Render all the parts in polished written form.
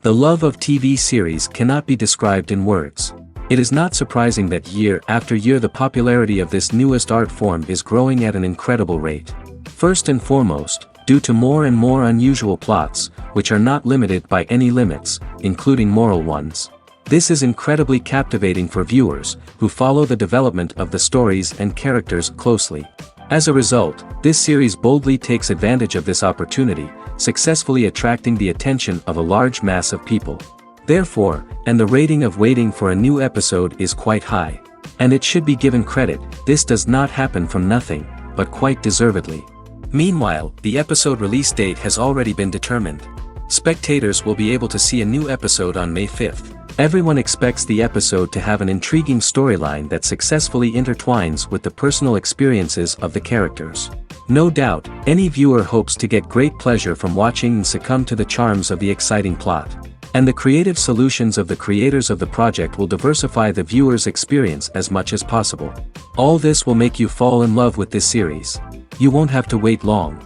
The love of TV series cannot be described in words. It is not surprising that year after year the popularity of this newest art form is growing at an incredible rate. First and foremost, due to more and more unusual plots, which are not limited by any limits, including moral ones. This is incredibly captivating for viewers, who follow the development of the stories and characters closely. As a result, this series boldly takes advantage of this opportunity, successfully attracting the attention of a large mass of people. Therefore, and the rating of waiting for a new episode is quite high. And it should be given credit, this does not happen from nothing, but quite deservedly. Meanwhile, the episode release date has already been determined. Spectators will be able to see a new episode on May 5th. Everyone expects the episode to have an intriguing storyline that successfully intertwines with the personal experiences of the characters. No doubt, any viewer hopes to get great pleasure from watching and succumb to the charms of the exciting plot. And the creative solutions of the creators of the project will diversify the viewer's experience as much as possible. All this will make you fall in love with this series. You won't have to wait long.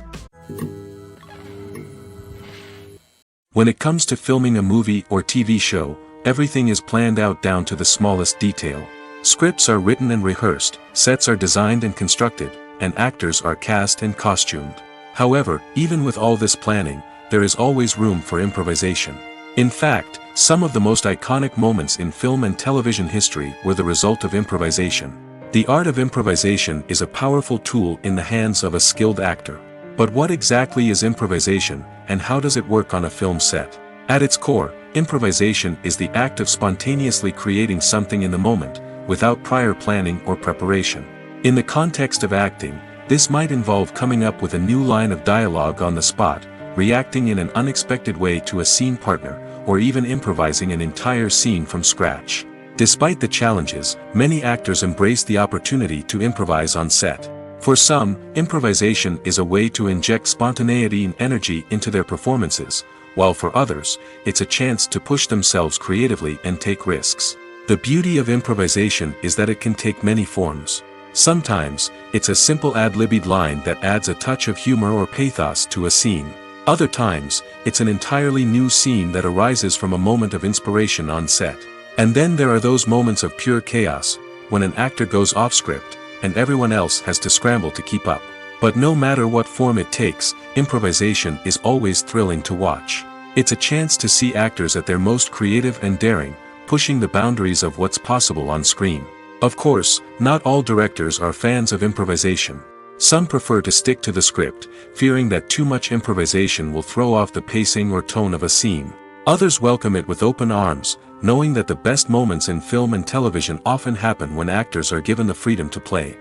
When it comes to filming a movie or TV show, everything is planned out down to the smallest detail. Scripts are written and rehearsed, sets are designed and constructed, and actors are cast and costumed. However, even with all this planning, there is always room for improvisation. In fact, some of the most iconic moments in film and television history were the result of improvisation. The art of improvisation is a powerful tool in the hands of a skilled actor. But what exactly is improvisation, and how does it work on a film set? At its core, improvisation is the act of spontaneously creating something in the moment, without prior planning or preparation. In the context of acting, this might involve coming up with a new line of dialogue on the spot, reacting in an unexpected way to a scene partner, or even improvising an entire scene from scratch. Despite the challenges, many actors embrace the opportunity to improvise on set. For some, improvisation is a way to inject spontaneity and energy into their performances, while for others, it's a chance to push themselves creatively and take risks. The beauty of improvisation is that it can take many forms. Sometimes, it's a simple ad-libbed line that adds a touch of humor or pathos to a scene. Other times, it's an entirely new scene that arises from a moment of inspiration on set. And then there are those moments of pure chaos, when an actor goes off script, and everyone else has to scramble to keep up. But no matter what form it takes, improvisation is always thrilling to watch. It's a chance to see actors at their most creative and daring, pushing the boundaries of what's possible on screen. Of course, not all directors are fans of improvisation. Some prefer to stick to the script, fearing that too much improvisation will throw off the pacing or tone of a scene. Others welcome it with open arms, knowing that the best moments in film and television often happen when actors are given the freedom to play.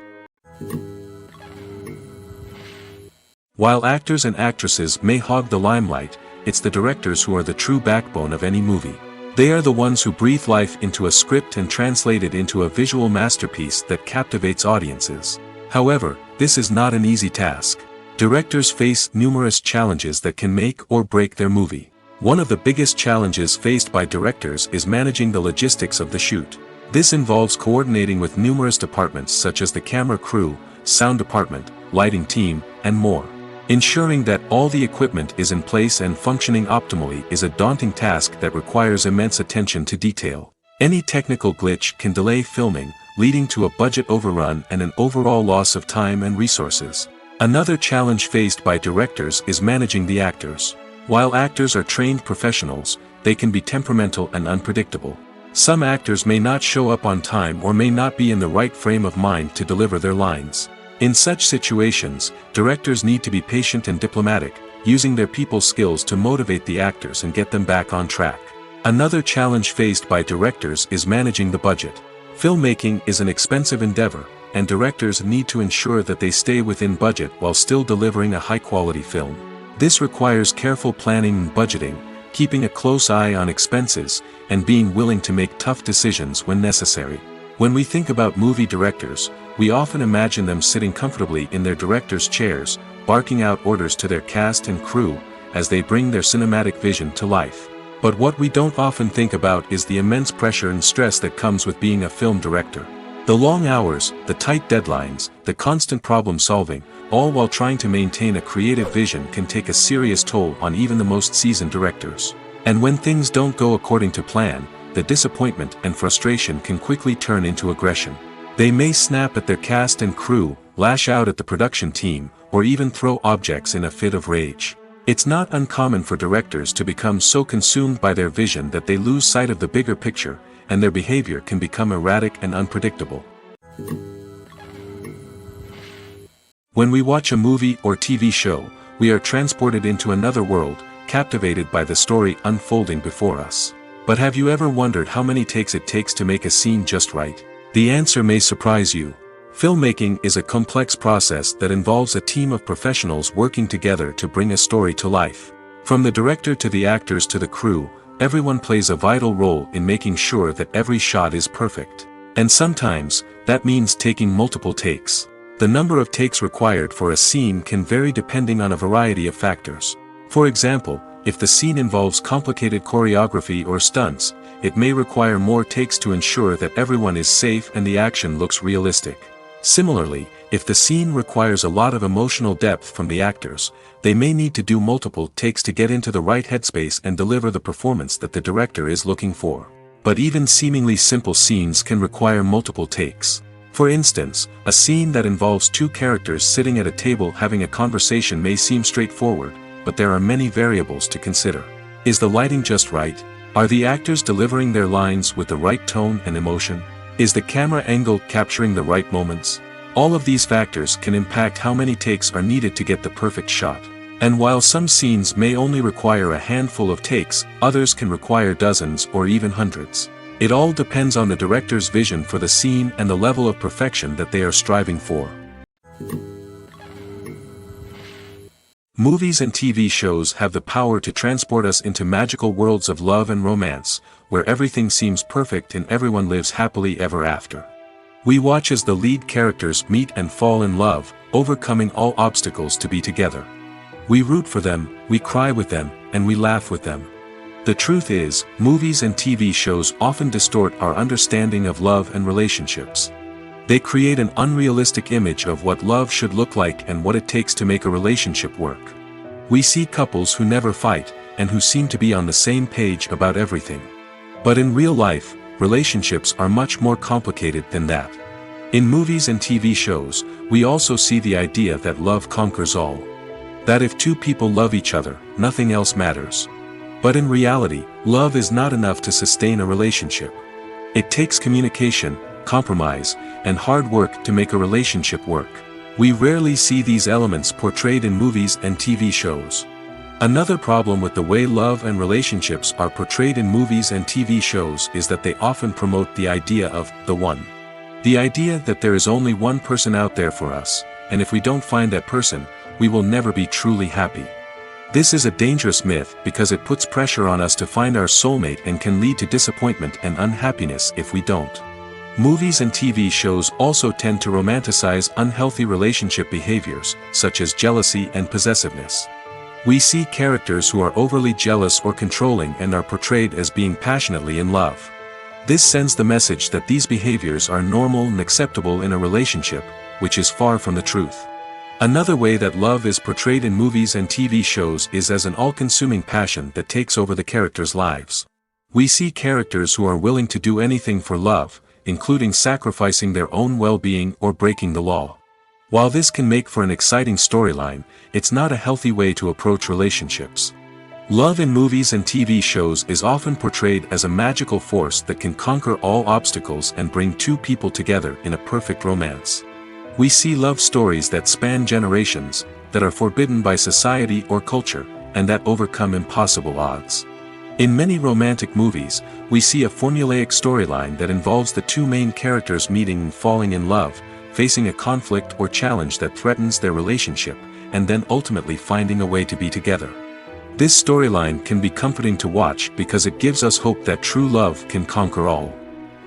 While actors and actresses may hog the limelight, it's the directors who are the true backbone of any movie. They are the ones who breathe life into a script and translate it into a visual masterpiece that captivates audiences. However, this is not an easy task. Directors face numerous challenges that can make or break their movie. One of the biggest challenges faced by directors is managing the logistics of the shoot. This involves coordinating with numerous departments such as the camera crew, sound department, lighting team, and more. Ensuring that all the equipment is in place and functioning optimally is a daunting task that requires immense attention to detail. Any technical glitch can delay filming, leading to a budget overrun and an overall loss of time and resources. Another challenge faced by directors is managing the actors. While actors are trained professionals, they can be temperamental and unpredictable. Some actors may not show up on time or may not be in the right frame of mind to deliver their lines. In such situations, directors need to be patient and diplomatic, using their people skills to motivate the actors and get them back on track. Another challenge faced by directors is managing the budget. Filmmaking is an expensive endeavor, and directors need to ensure that they stay within budget while still delivering a high-quality film. This requires careful planning and budgeting, keeping a close eye on expenses, and being willing to make tough decisions when necessary. When we think about movie directors, we often imagine them sitting comfortably in their director's chairs, barking out orders to their cast and crew, as they bring their cinematic vision to life. But what we don't often think about is the immense pressure and stress that comes with being a film director. The long hours, the tight deadlines, the constant problem solving, all while trying to maintain a creative vision can take a serious toll on even the most seasoned directors. And when things don't go according to plan, the disappointment and frustration can quickly turn into aggression. They may snap at their cast and crew, lash out at the production team, or even throw objects in a fit of rage. It's not uncommon for directors to become so consumed by their vision that they lose sight of the bigger picture, and their behavior can become erratic and unpredictable. When we watch a movie or TV show, we are transported into another world, captivated by the story unfolding before us. But have you ever wondered how many takes it takes to make a scene just right? The answer may surprise you. Filmmaking is a complex process that involves a team of professionals working together to bring a story to life. From the director to the actors to the crew, everyone plays a vital role in making sure that every shot is perfect. And sometimes, that means taking multiple takes. The number of takes required for a scene can vary depending on a variety of factors. For example, if the scene involves complicated choreography or stunts, it may require more takes to ensure that everyone is safe and the action looks realistic. Similarly, if the scene requires a lot of emotional depth from the actors, they may need to do multiple takes to get into the right headspace and deliver the performance that the director is looking for. But even seemingly simple scenes can require multiple takes. For instance, a scene that involves two characters sitting at a table having a conversation may seem straightforward, but there are many variables to consider. Is the lighting just right? Are the actors delivering their lines with the right tone and emotion? Is the camera angle capturing the right moments? All of these factors can impact how many takes are needed to get the perfect shot. And while some scenes may only require a handful of takes, others can require dozens or even hundreds. It all depends on the director's vision for the scene and the level of perfection that they are striving for. Movies and TV shows have the power to transport us into magical worlds of love and romance, where everything seems perfect and everyone lives happily ever after. We watch as the lead characters meet and fall in love, overcoming all obstacles to be together. We root for them, we cry with them, and we laugh with them. The truth is, movies and TV shows often distort our understanding of love and relationships. They create an unrealistic image of what love should look like and what it takes to make a relationship work. We see couples who never fight, and who seem to be on the same page about everything. But in real life, relationships are much more complicated than that. In movies and TV shows, we also see the idea that love conquers all. That if two people love each other, nothing else matters. But in reality, love is not enough to sustain a relationship. It takes communication, compromise, and hard work to make a relationship work. We rarely see these elements portrayed in movies and TV shows. Another problem with the way love and relationships are portrayed in movies and TV shows is that they often promote the idea of the one. The idea that there is only one person out there for us, and if we don't find that person, we will never be truly happy. This is a dangerous myth because it puts pressure on us to find our soulmate and can lead to disappointment and unhappiness if we don't. Movies and TV shows also tend to romanticize unhealthy relationship behaviors, such as jealousy and possessiveness. We see characters who are overly jealous or controlling and are portrayed as being passionately in love. This sends the message that these behaviors are normal and acceptable in a relationship, which is far from the truth. Another way that love is portrayed in movies and TV shows is as an all-consuming passion that takes over the characters' lives. We see characters who are willing to do anything for love, including sacrificing their own well-being or breaking the law. While this can make for an exciting storyline, it's not a healthy way to approach relationships. Love in movies and TV shows is often portrayed as a magical force that can conquer all obstacles and bring two people together in a perfect romance. We see love stories that span generations, that are forbidden by society or culture, and that overcome impossible odds. In many romantic movies, we see a formulaic storyline that involves the two main characters meeting and falling in love, facing a conflict or challenge that threatens their relationship, and then ultimately finding a way to be together. This storyline can be comforting to watch because it gives us hope that true love can conquer all.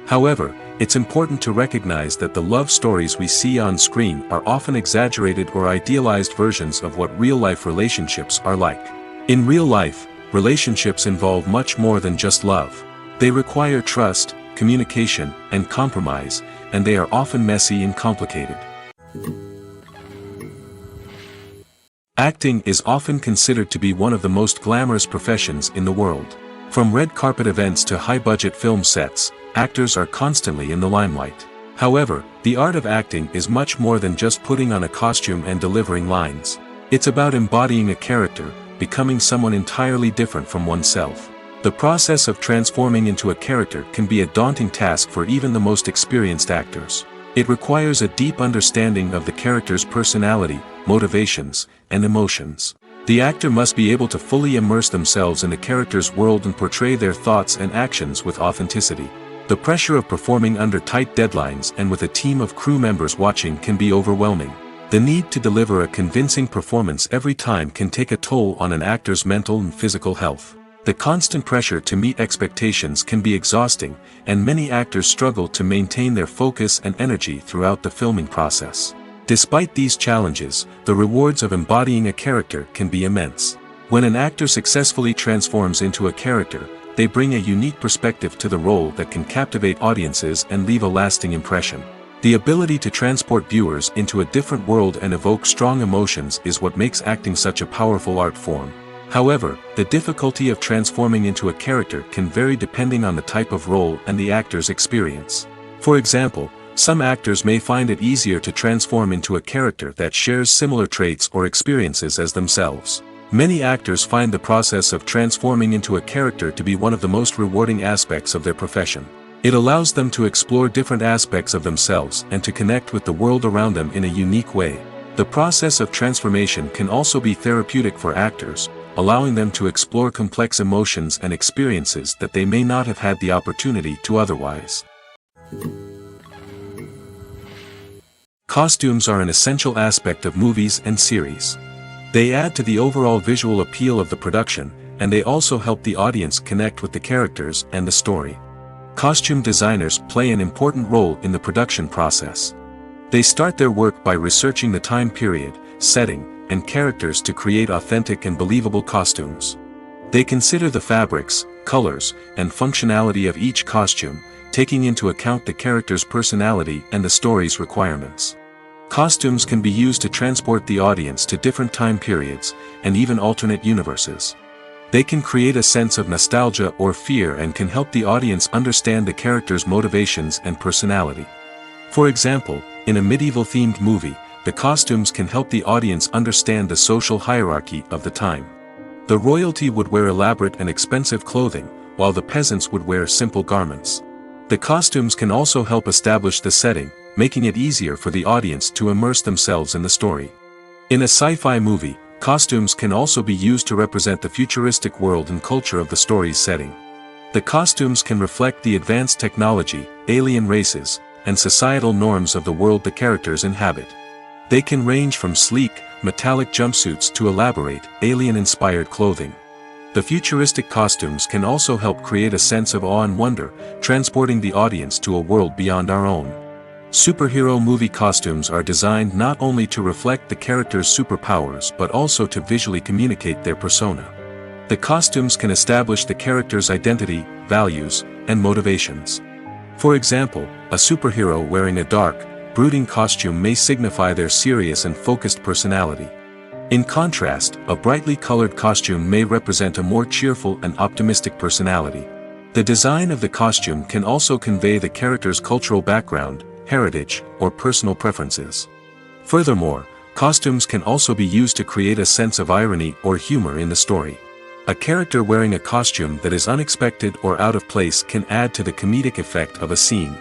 However, it's important to recognize that the love stories we see on screen are often exaggerated or idealized versions of what real-life relationships are like. In real life, relationships involve much more than just love. They require trust, communication, and compromise, and they are often messy and complicated. Acting is often considered to be one of the most glamorous professions in the world. From red carpet events to high-budget film sets, actors are constantly in the limelight. However, the art of acting is much more than just putting on a costume and delivering lines. It's about embodying a character, becoming someone entirely different from oneself. The process of transforming into a character can be a daunting task for even the most experienced actors. It requires a deep understanding of the character's personality, motivations, and emotions. The actor must be able to fully immerse themselves in the character's world and portray their thoughts and actions with authenticity. The pressure of performing under tight deadlines and with a team of crew members watching can be overwhelming. The need to deliver a convincing performance every time can take a toll on an actor's mental and physical health. The constant pressure to meet expectations can be exhausting, and many actors struggle to maintain their focus and energy throughout the filming process. Despite these challenges, the rewards of embodying a character can be immense. When an actor successfully transforms into a character, they bring a unique perspective to the role that can captivate audiences and leave a lasting impression. The ability to transport viewers into a different world and evoke strong emotions is what makes acting such a powerful art form. However, the difficulty of transforming into a character can vary depending on the type of role and the actor's experience. For example, some actors may find it easier to transform into a character that shares similar traits or experiences as themselves. Many actors find the process of transforming into a character to be one of the most rewarding aspects of their profession. It allows them to explore different aspects of themselves and to connect with the world around them in a unique way. The process of transformation can also be therapeutic for actors, allowing them to explore complex emotions and experiences that they may not have had the opportunity to otherwise. Costumes are an essential aspect of movies and series. They add to the overall visual appeal of the production, and they also help the audience connect with the characters and the story. Costume designers play an important role in the production process. They start their work by researching the time period, setting, and characters to create authentic and believable costumes. They consider the fabrics, colors, and functionality of each costume, taking into account the character's personality and the story's requirements. Costumes can be used to transport the audience to different time periods, and even alternate universes. They can create a sense of nostalgia or fear and can help the audience understand the character's motivations and personality. For example, in a medieval-themed movie, the costumes can help the audience understand the social hierarchy of the time. The royalty would wear elaborate and expensive clothing, while the peasants would wear simple garments. The costumes can also help establish the setting, making it easier for the audience to immerse themselves in the story. In a sci-fi movie, costumes can also be used to represent the futuristic world and culture of the story's setting. The costumes can reflect the advanced technology, alien races, and societal norms of the world the characters inhabit. They can range from sleek, metallic jumpsuits to elaborate, alien-inspired clothing. The futuristic costumes can also help create a sense of awe and wonder, transporting the audience to a world beyond our own. Superhero movie costumes are designed not only to reflect the character's superpowers but also to visually communicate their persona. The costumes can establish the character's identity, values, and motivations. For example, a superhero wearing a dark, brooding costume may signify their serious and focused personality. In contrast, a brightly colored costume may represent a more cheerful and optimistic personality. The design of the costume can also convey the character's cultural background, heritage, or personal preferences. Furthermore, costumes can also be used to create a sense of irony or humor in the story. A character wearing a costume that is unexpected or out of place can add to the comedic effect of a scene.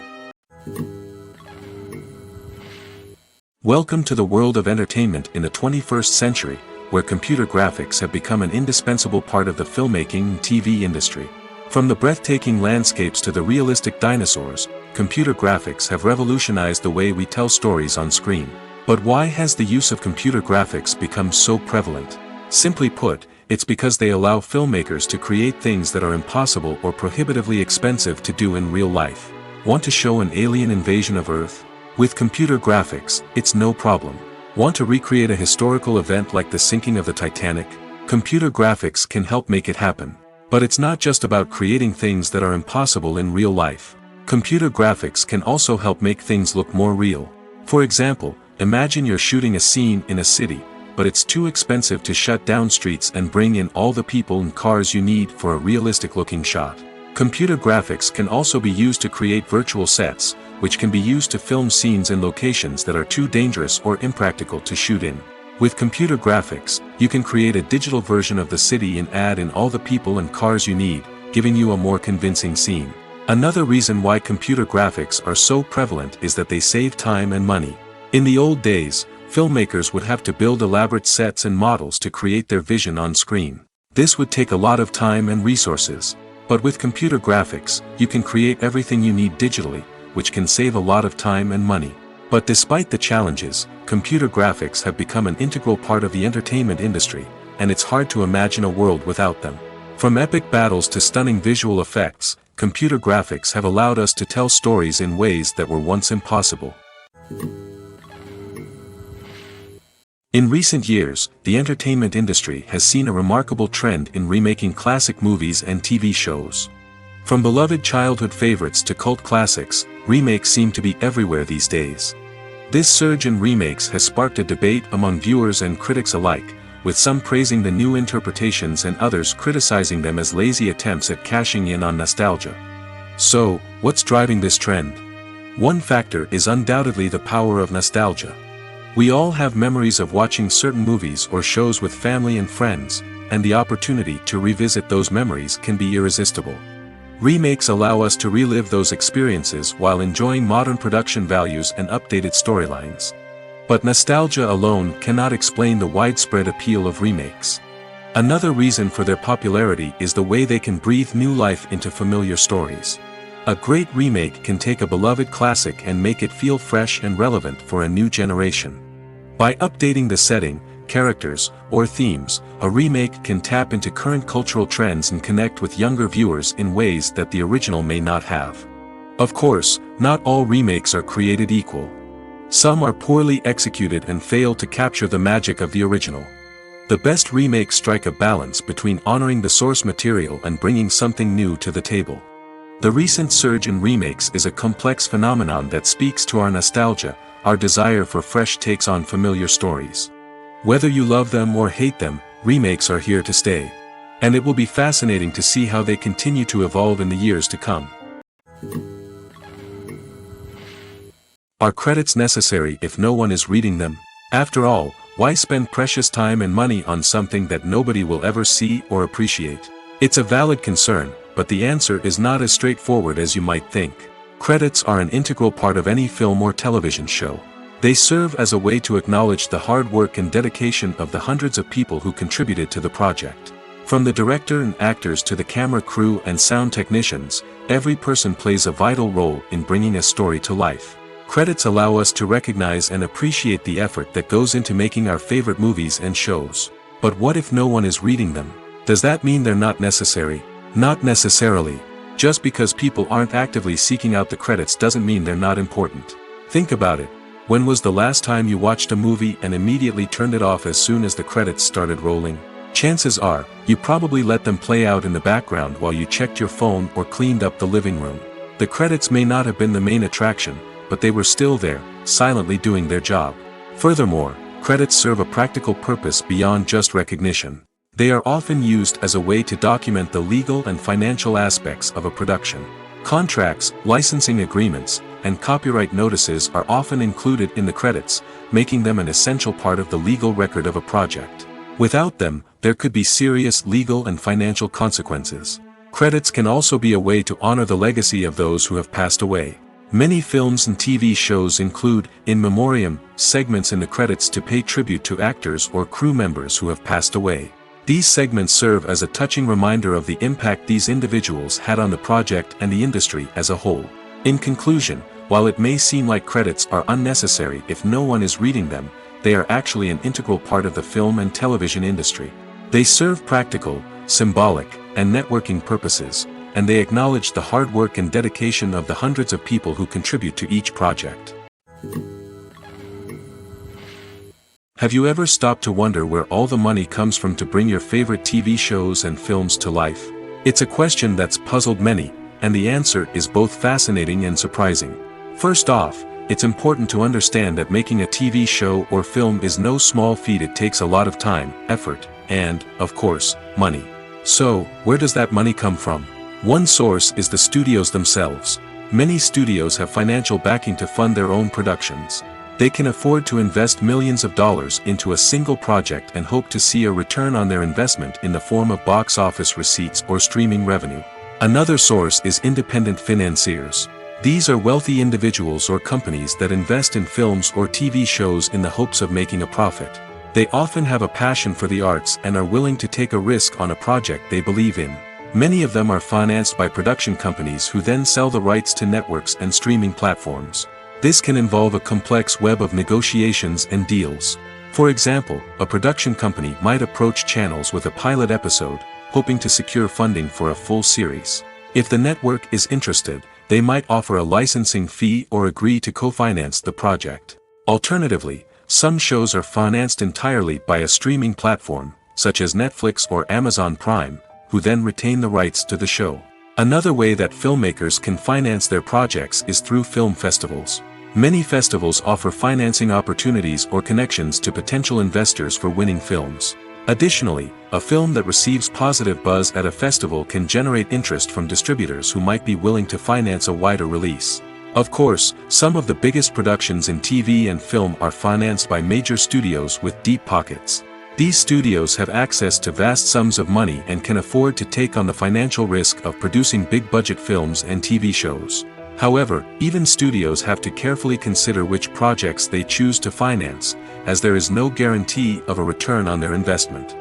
Welcome to the world of entertainment in the 21st century, where computer graphics have become an indispensable part of the filmmaking and TV industry. From the breathtaking landscapes to the realistic dinosaurs, computer graphics have revolutionized the way we tell stories on screen. But why has the use of computer graphics become so prevalent? Simply put, it's because they allow filmmakers to create things that are impossible or prohibitively expensive to do in real life. Want to show an alien invasion of Earth? With computer graphics, it's no problem. Want to recreate a historical event like the sinking of the Titanic? Computer graphics can help make it happen. But it's not just about creating things that are impossible in real life. Computer graphics can also help make things look more real. For example, imagine you're shooting a scene in a city, but it's too expensive to shut down streets and bring in all the people and cars you need for a realistic-looking shot. Computer graphics can also be used to create virtual sets, which can be used to film scenes in locations that are too dangerous or impractical to shoot in. With computer graphics, you can create a digital version of the city and add in all the people and cars you need, giving you a more convincing scene. Another reason why computer graphics are so prevalent is that they save time and money. In the old days, filmmakers would have to build elaborate sets and models to create their vision on screen. This would take a lot of time and resources. But with computer graphics, you can create everything you need digitally, which can save a lot of time and money. But despite the challenges, computer graphics have become an integral part of the entertainment industry, and it's hard to imagine a world without them. From epic battles to stunning visual effects, computer graphics have allowed us to tell stories in ways that were once impossible. In recent years, the entertainment industry has seen a remarkable trend in remaking classic movies and TV shows. From beloved childhood favorites to cult classics, remakes seem to be everywhere these days. This surge in remakes has sparked a debate among viewers and critics alike, with some praising the new interpretations and others criticizing them as lazy attempts at cashing in on nostalgia. So, what's driving this trend? One factor is undoubtedly the power of nostalgia. We all have memories of watching certain movies or shows with family and friends, and the opportunity to revisit those memories can be irresistible. Remakes allow us to relive those experiences while enjoying modern production values and updated storylines. But nostalgia alone cannot explain the widespread appeal of remakes. Another reason for their popularity is the way they can breathe new life into familiar stories. A great remake can take a beloved classic and make it feel fresh and relevant for a new generation. By updating the setting, characters, or themes, a remake can tap into current cultural trends and connect with younger viewers in ways that the original may not have. Of course, not all remakes are created equal. Some are poorly executed and fail to capture the magic of the original. The best remakes strike a balance between honoring the source material and bringing something new to the table. The recent surge in remakes is a complex phenomenon that speaks to our nostalgia, our desire for fresh takes on familiar stories. Whether you love them or hate them, remakes are here to stay. And it will be fascinating to see how they continue to evolve in the years to come. Are credits necessary if no one is reading them? After all, why spend precious time and money on something that nobody will ever see or appreciate? It's a valid concern, but the answer is not as straightforward as you might think. Credits are an integral part of any film or television show. They serve as a way to acknowledge the hard work and dedication of the hundreds of people who contributed to the project. From the director and actors to the camera crew and sound technicians, every person plays a vital role in bringing a story to life. Credits allow us to recognize and appreciate the effort that goes into making our favorite movies and shows. But what if no one is reading them? Does that mean they're not necessary? Not necessarily. Just because people aren't actively seeking out the credits doesn't mean they're not important. Think about it. When was the last time you watched a movie and immediately turned it off as soon as the credits started rolling? Chances are, you probably let them play out in the background while you checked your phone or cleaned up the living room. The credits may not have been the main attraction, but they were still there, silently doing their job. Furthermore, credits serve a practical purpose beyond just recognition. They are often used as a way to document the legal and financial aspects of a production. Contracts, licensing agreements, and copyright notices are often included in the credits, making them an essential part of the legal record of a project. Without them, there could be serious legal and financial consequences. Credits can also be a way to honor the legacy of those who have passed away. Many films and TV shows include, in memoriam, segments in the credits to pay tribute to actors or crew members who have passed away. These segments serve as a touching reminder of the impact these individuals had on the project and the industry as a whole. In conclusion, while it may seem like credits are unnecessary if no one is reading them, they are actually an integral part of the film and television industry. They serve practical, symbolic, and networking purposes, and they acknowledge the hard work and dedication of the hundreds of people who contribute to each project. Have you ever stopped to wonder where all the money comes from to bring your favorite TV shows and films to life? It's a question that's puzzled many, and the answer is both fascinating and surprising. First off, it's important to understand that making a TV show or film is no small feat. It takes a lot of time, effort, and, of course, money. So, where does that money come from? One source is the studios themselves. Many studios have financial backing to fund their own productions. They can afford to invest millions of dollars into a single project and hope to see a return on their investment in the form of box office receipts or streaming revenue. Another source is independent financiers. These are wealthy individuals or companies that invest in films or TV shows in the hopes of making a profit. They often have a passion for the arts and are willing to take a risk on a project they believe in. Many of them are financed by production companies who then sell the rights to networks and streaming platforms. This can involve a complex web of negotiations and deals. For example, a production company might approach channels with a pilot episode, hoping to secure funding for a full series. If the network is interested, they might offer a licensing fee or agree to co-finance the project. Alternatively, some shows are financed entirely by a streaming platform, such as Netflix or Amazon Prime, who then retain the rights to the show. Another way that filmmakers can finance their projects is through film festivals. Many festivals offer financing opportunities or connections to potential investors for winning films. Additionally, a film that receives positive buzz at a festival can generate interest from distributors who might be willing to finance a wider release. Of course, some of the biggest productions in TV and film are financed by major studios with deep pockets. These studios have access to vast sums of money and can afford to take on the financial risk of producing big-budget films and TV shows. However, even studios have to carefully consider which projects they choose to finance, as there is no guarantee of a return on their investment.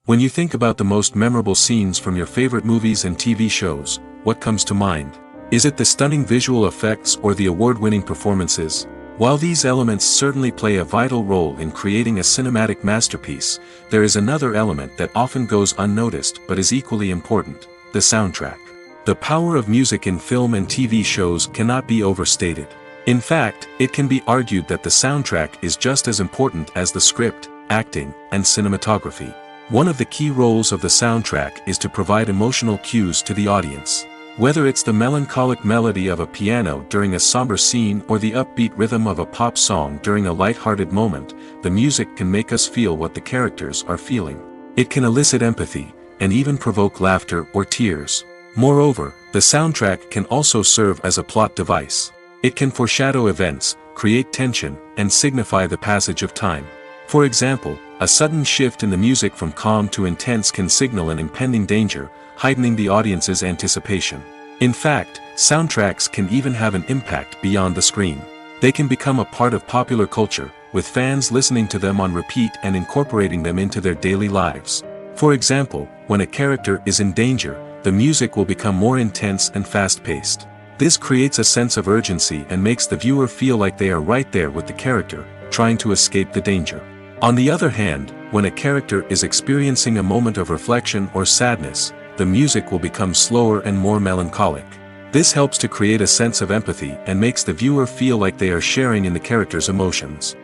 When you think about the most memorable scenes from your favorite movies and TV shows, what comes to mind? Is it the stunning visual effects or the award-winning performances? While these elements certainly play a vital role in creating a cinematic masterpiece, there is another element that often goes unnoticed but is equally important: the soundtrack. The power of music in film and TV shows cannot be overstated. In fact, it can be argued that the soundtrack is just as important as the script, acting, and cinematography. One of the key roles of the soundtrack is to provide emotional cues to the audience. Whether it's the melancholic melody of a piano during a somber scene or the upbeat rhythm of a pop song during a light-hearted moment, the music can make us feel what the characters are feeling. It can elicit empathy, and even provoke laughter or tears. Moreover, the soundtrack can also serve as a plot device. It can foreshadow events, create tension, and signify the passage of time. For example, a sudden shift in the music from calm to intense can signal an impending danger, heightening the audience's anticipation. In fact, soundtracks can even have an impact beyond the screen. They can become a part of popular culture, with fans listening to them on repeat and incorporating them into their daily lives. For example, when a character is in danger, the music will become more intense and fast-paced. This creates a sense of urgency and makes the viewer feel like they are right there with the character, trying to escape the danger. On the other hand, when a character is experiencing a moment of reflection or sadness, the music will become slower and more melancholic. This helps to create a sense of empathy and makes the viewer feel like they are sharing in the character's emotions.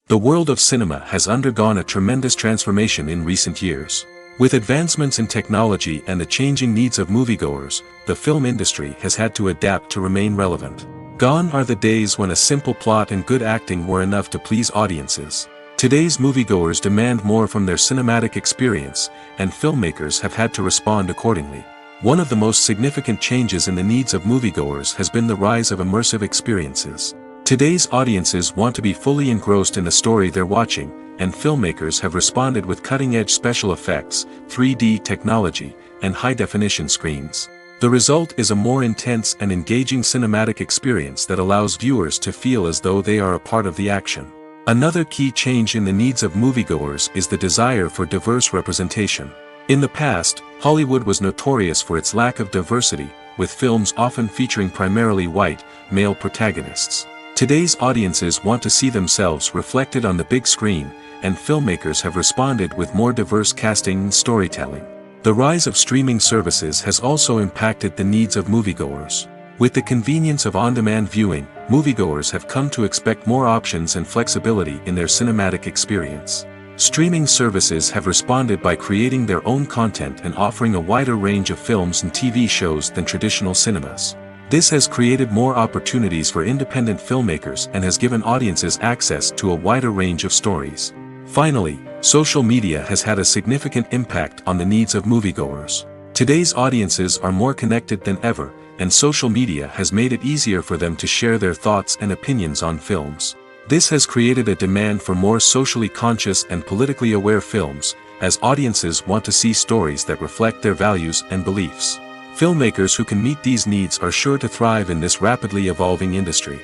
The world of cinema has undergone a tremendous transformation in recent years. With advancements in technology and the changing needs of moviegoers, the film industry has had to adapt to remain relevant. Gone are the days when a simple plot and good acting were enough to please audiences. Today's moviegoers demand more from their cinematic experience, and filmmakers have had to respond accordingly. One of the most significant changes in the needs of moviegoers has been the rise of immersive experiences. Today's audiences want to be fully engrossed in the story they're watching, and filmmakers have responded with cutting-edge special effects, 3D technology, and high-definition screens. The result is a more intense and engaging cinematic experience that allows viewers to feel as though they are a part of the action. Another key change in the needs of moviegoers is the desire for diverse representation. In the past, Hollywood was notorious for its lack of diversity, with films often featuring primarily white, male protagonists. Today's audiences want to see themselves reflected on the big screen, and filmmakers have responded with more diverse casting and storytelling. The rise of streaming services has also impacted the needs of moviegoers. With the convenience of on-demand viewing, moviegoers have come to expect more options and flexibility in their cinematic experience. Streaming services have responded by creating their own content and offering a wider range of films and TV shows than traditional cinemas. This has created more opportunities for independent filmmakers and has given audiences access to a wider range of stories. Finally, social media has had a significant impact on the needs of moviegoers. Today's audiences are more connected than ever, and social media has made it easier for them to share their thoughts and opinions on films. This has created a demand for more socially conscious and politically aware films, as audiences want to see stories that reflect their values and beliefs. Filmmakers who can meet these needs are sure to thrive in this rapidly evolving industry.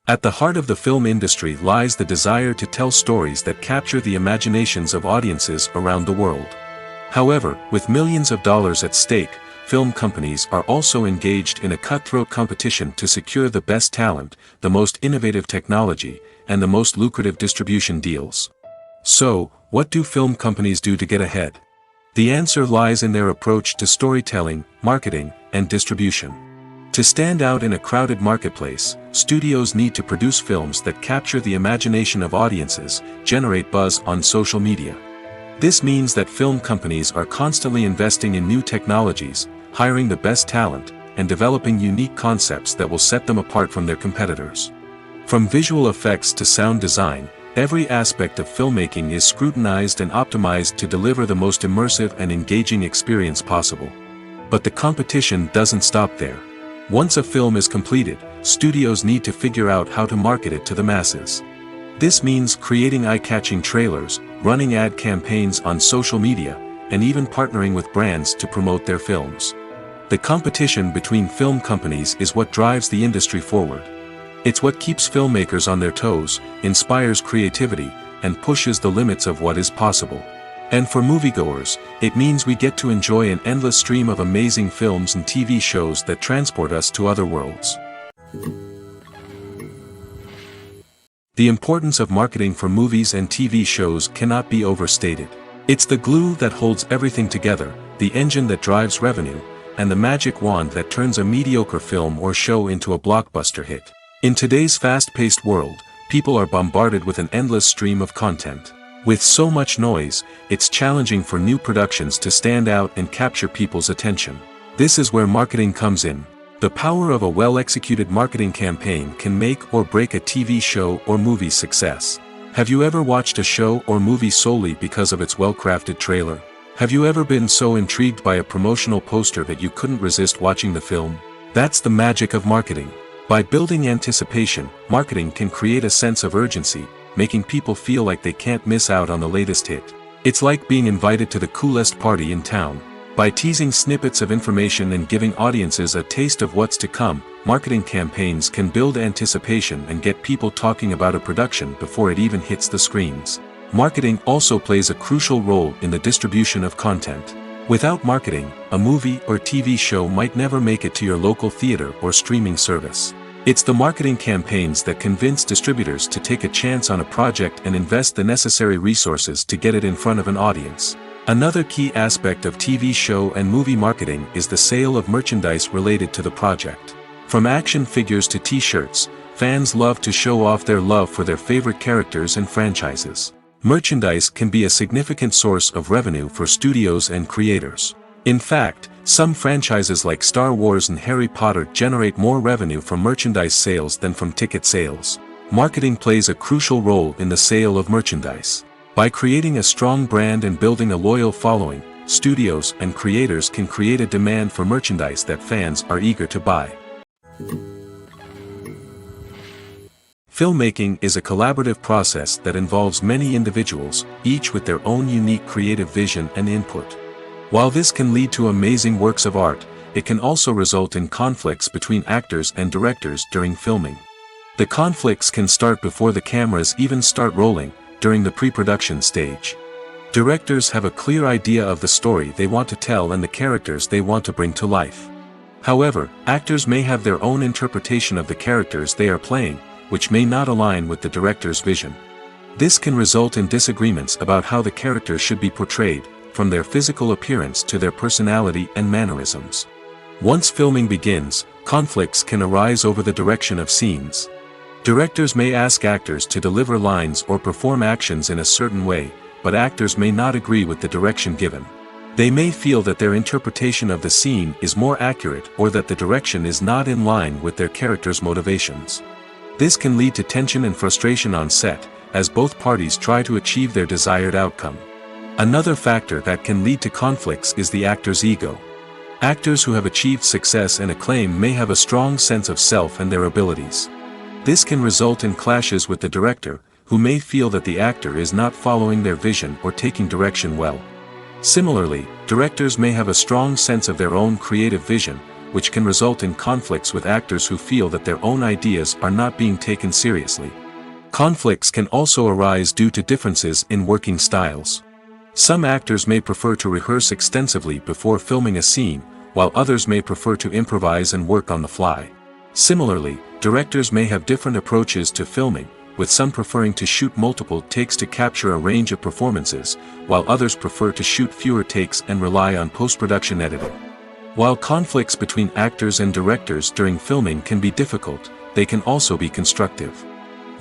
At the heart of the film industry lies the desire to tell stories that capture the imaginations of audiences around the world. However, with millions of dollars at stake, film companies are also engaged in a cutthroat competition to secure the best talent, the most innovative technology, and the most lucrative distribution deals. So, what do film companies do to get ahead? The answer lies in their approach to storytelling, marketing, and distribution. To stand out in a crowded marketplace, studios need to produce films that capture the imagination of audiences, generate buzz on social media. This means that film companies are constantly investing in new technologies, hiring the best talent, and developing unique concepts that will set them apart from their competitors. From visual effects to sound design, every aspect of filmmaking is scrutinized and optimized to deliver the most immersive and engaging experience possible. But the competition doesn't stop there. Once a film is completed, studios need to figure out how to market it to the masses. This means creating eye-catching trailers, running ad campaigns on social media, and even partnering with brands to promote their films. The competition between film companies is what drives the industry forward. It's what keeps filmmakers on their toes, inspires creativity, and pushes the limits of what is possible. And for moviegoers, it means we get to enjoy an endless stream of amazing films and TV shows that transport us to other worlds. The importance of marketing for movies and TV shows cannot be overstated. It's the glue that holds everything together, the engine that drives revenue, and the magic wand that turns a mediocre film or show into a blockbuster hit. In today's fast-paced world, people are bombarded with an endless stream of content. With so much noise, it's challenging for new productions to stand out and capture people's attention. This is where marketing comes in. The power of a well-executed marketing campaign can make or break a TV show or movie's success. Have you ever watched a show or movie solely because of its well-crafted trailer? Have you ever been so intrigued by a promotional poster that you couldn't resist watching the film? That's the magic of marketing. By building anticipation, marketing can create a sense of urgency, making people feel like they can't miss out on the latest hit. It's like being invited to the coolest party in town. By teasing snippets of information and giving audiences a taste of what's to come, marketing campaigns can build anticipation and get people talking about a production before it even hits the screens. Marketing also plays a crucial role in the distribution of content. Without marketing, a movie or TV show might never make it to your local theater or streaming service. It's the marketing campaigns that convince distributors to take a chance on a project and invest the necessary resources to get it in front of an audience. Another key aspect of TV show and movie marketing is the sale of merchandise related to the project. From action figures to t-shirts, fans love to show off their love for their favorite characters and franchises. Merchandise can be a significant source of revenue for studios and creators. In fact, some franchises like Star Wars and Harry Potter generate more revenue from merchandise sales than from ticket sales. Marketing plays a crucial role in the sale of merchandise. By creating a strong brand and building a loyal following, studios and creators can create a demand for merchandise that fans are eager to buy. Filmmaking is a collaborative process that involves many individuals, each with their own unique creative vision and input. While this can lead to amazing works of art, it can also result in conflicts between actors and directors during filming. The conflicts can start before the cameras even start rolling, during the pre-production stage. Directors have a clear idea of the story they want to tell and the characters they want to bring to life. However, actors may have their own interpretation of the characters they are playing, which may not align with the director's vision. This can result in disagreements about how the characters should be portrayed, from their physical appearance to their personality and mannerisms. Once filming begins, conflicts can arise over the direction of scenes. Directors may ask actors to deliver lines or perform actions in a certain way, but actors may not agree with the direction given. They may feel that their interpretation of the scene is more accurate or that the direction is not in line with their character's motivations. This can lead to tension and frustration on set, as both parties try to achieve their desired outcome. Another factor that can lead to conflicts is the actor's ego. Actors who have achieved success and acclaim may have a strong sense of self and their abilities. This can result in clashes with the director, who may feel that the actor is not following their vision or taking direction well. Similarly, directors may have a strong sense of their own creative vision, which can result in conflicts with actors who feel that their own ideas are not being taken seriously. Conflicts can also arise due to differences in working styles. Some actors may prefer to rehearse extensively before filming a scene, while others may prefer to improvise and work on the fly. Similarly, directors may have different approaches to filming, with some preferring to shoot multiple takes to capture a range of performances, while others prefer to shoot fewer takes and rely on post-production editing. While conflicts between actors and directors during filming can be difficult, they can also be constructive.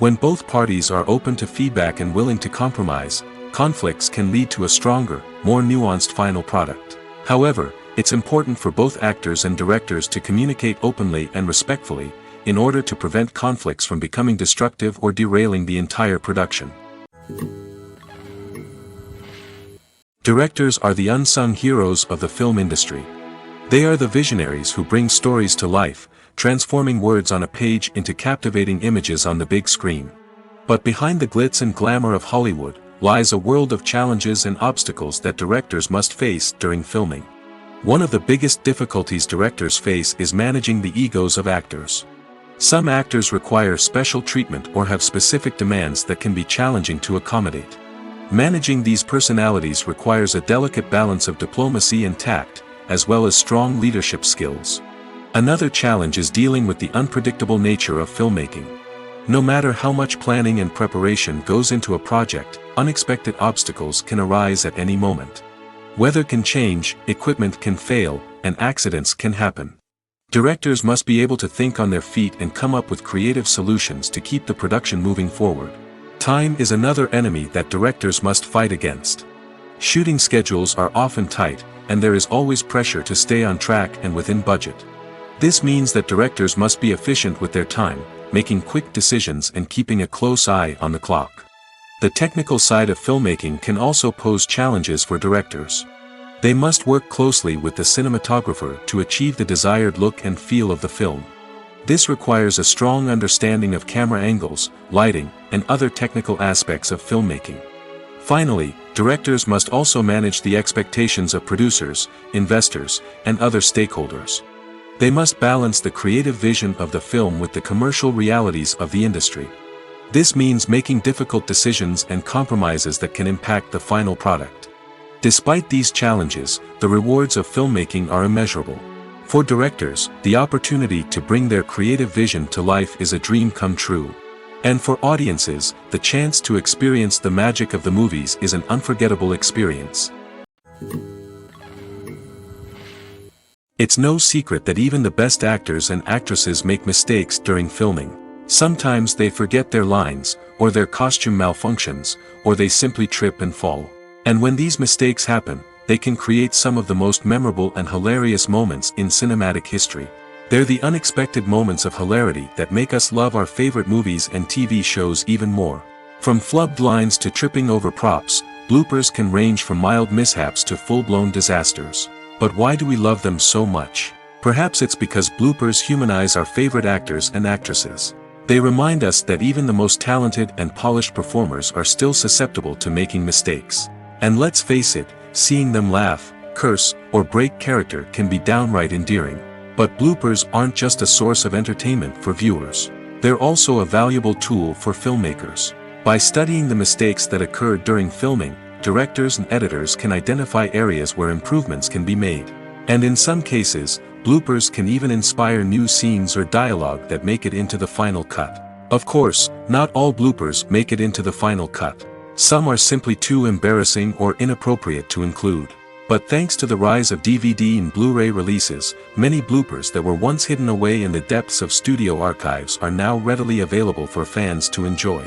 When both parties are open to feedback and willing to compromise, conflicts can lead to a stronger, more nuanced final product. However, it's important for both actors and directors to communicate openly and respectfully, in order to prevent conflicts from becoming destructive or derailing the entire production. Directors are the unsung heroes of the film industry. They are the visionaries who bring stories to life, transforming words on a page into captivating images on the big screen. But behind the glitz and glamour of Hollywood lies a world of challenges and obstacles that directors must face during filming. One of the biggest difficulties directors face is managing the egos of actors. Some actors require special treatment or have specific demands that can be challenging to accommodate. Managing these personalities requires a delicate balance of diplomacy and tact, as well as strong leadership skills. Another challenge is dealing with the unpredictable nature of filmmaking. No matter how much planning and preparation goes into a project, unexpected obstacles can arise at any moment. Weather can change, equipment can fail, and accidents can happen. Directors must be able to think on their feet and come up with creative solutions to keep the production moving forward. Time is another enemy that directors must fight against. Shooting schedules are often tight, and there is always pressure to stay on track and within budget. This means that directors must be efficient with their time, making quick decisions and keeping a close eye on the clock. The technical side of filmmaking can also pose challenges for directors. They must work closely with the cinematographer to achieve the desired look and feel of the film. This requires a strong understanding of camera angles, lighting, and other technical aspects of filmmaking. Finally, directors must also manage the expectations of producers, investors, and other stakeholders. They must balance the creative vision of the film with the commercial realities of the industry. This means making difficult decisions and compromises that can impact the final product. Despite these challenges, the rewards of filmmaking are immeasurable. For directors, the opportunity to bring their creative vision to life is a dream come true. And for audiences, the chance to experience the magic of the movies is an unforgettable experience. It's no secret that even the best actors and actresses make mistakes during filming. Sometimes they forget their lines, or their costume malfunctions, or they simply trip and fall. And when these mistakes happen, they can create some of the most memorable and hilarious moments in cinematic history. They're the unexpected moments of hilarity that make us love our favorite movies and TV shows even more. From flubbed lines to tripping over props, bloopers can range from mild mishaps to full-blown disasters. But why do we love them so much? Perhaps it's because bloopers humanize our favorite actors and actresses. They remind us that even the most talented and polished performers are still susceptible to making mistakes. And let's face it, seeing them laugh, curse, or break character can be downright endearing. But bloopers aren't just a source of entertainment for viewers. They're also a valuable tool for filmmakers. By studying the mistakes that occurred during filming, directors and editors can identify areas where improvements can be made. And in some cases, bloopers can even inspire new scenes or dialogue that make it into the final cut. Of course, not all bloopers make it into the final cut. Some are simply too embarrassing or inappropriate to include. But thanks to the rise of DVD and Blu-ray releases, many bloopers that were once hidden away in the depths of studio archives are now readily available for fans to enjoy.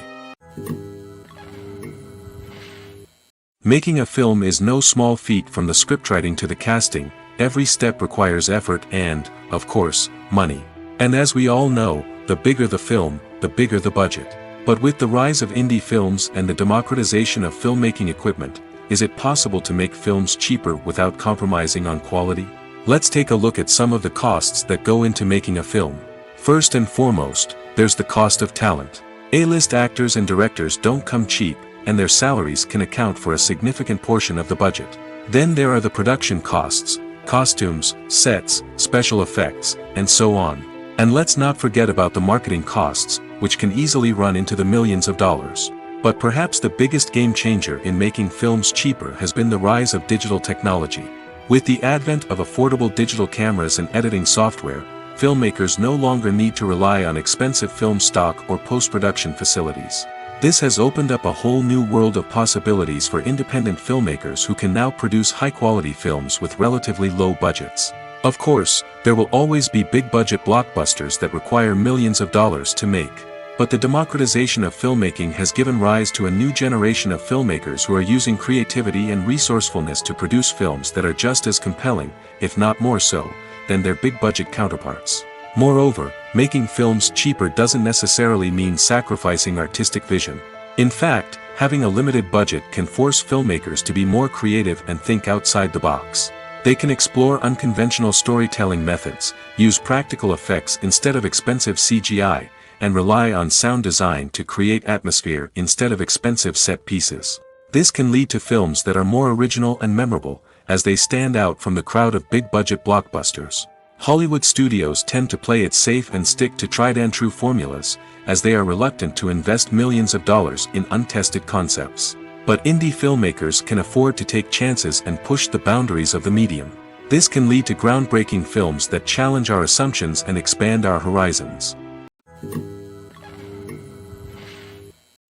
Making a film is no small feat. From the scriptwriting to the casting, every step requires effort and, of course, money. And as we all know, the bigger the film, the bigger the budget. But with the rise of indie films and the democratization of filmmaking equipment, is it possible to make films cheaper without compromising on quality? Let's take a look at some of the costs that go into making a film. First and foremost, there's the cost of talent. A-list actors and directors don't come cheap, and their salaries can account for a significant portion of the budget. Then there are the production costs, costumes, sets, special effects, and so on. And let's not forget about the marketing costs, which can easily run into the millions of dollars. But perhaps the biggest game changer in making films cheaper has been the rise of digital technology. With the advent of affordable digital cameras and editing software, filmmakers no longer need to rely on expensive film stock or post-production facilities. This has opened up a whole new world of possibilities for independent filmmakers who can now produce high-quality films with relatively low budgets. Of course, there will always be big-budget blockbusters that require millions of dollars to make. But the democratization of filmmaking has given rise to a new generation of filmmakers who are using creativity and resourcefulness to produce films that are just as compelling, if not more so, than their big-budget counterparts. Moreover, making films cheaper doesn't necessarily mean sacrificing artistic vision. In fact, having a limited budget can force filmmakers to be more creative and think outside the box. They can explore unconventional storytelling methods, use practical effects instead of expensive CGI, and rely on sound design to create atmosphere instead of expensive set pieces. This can lead to films that are more original and memorable, as they stand out from the crowd of big-budget blockbusters. Hollywood studios tend to play it safe and stick to tried-and-true formulas, as they are reluctant to invest millions of dollars in untested concepts. But indie filmmakers can afford to take chances and push the boundaries of the medium. This can lead to groundbreaking films that challenge our assumptions and expand our horizons.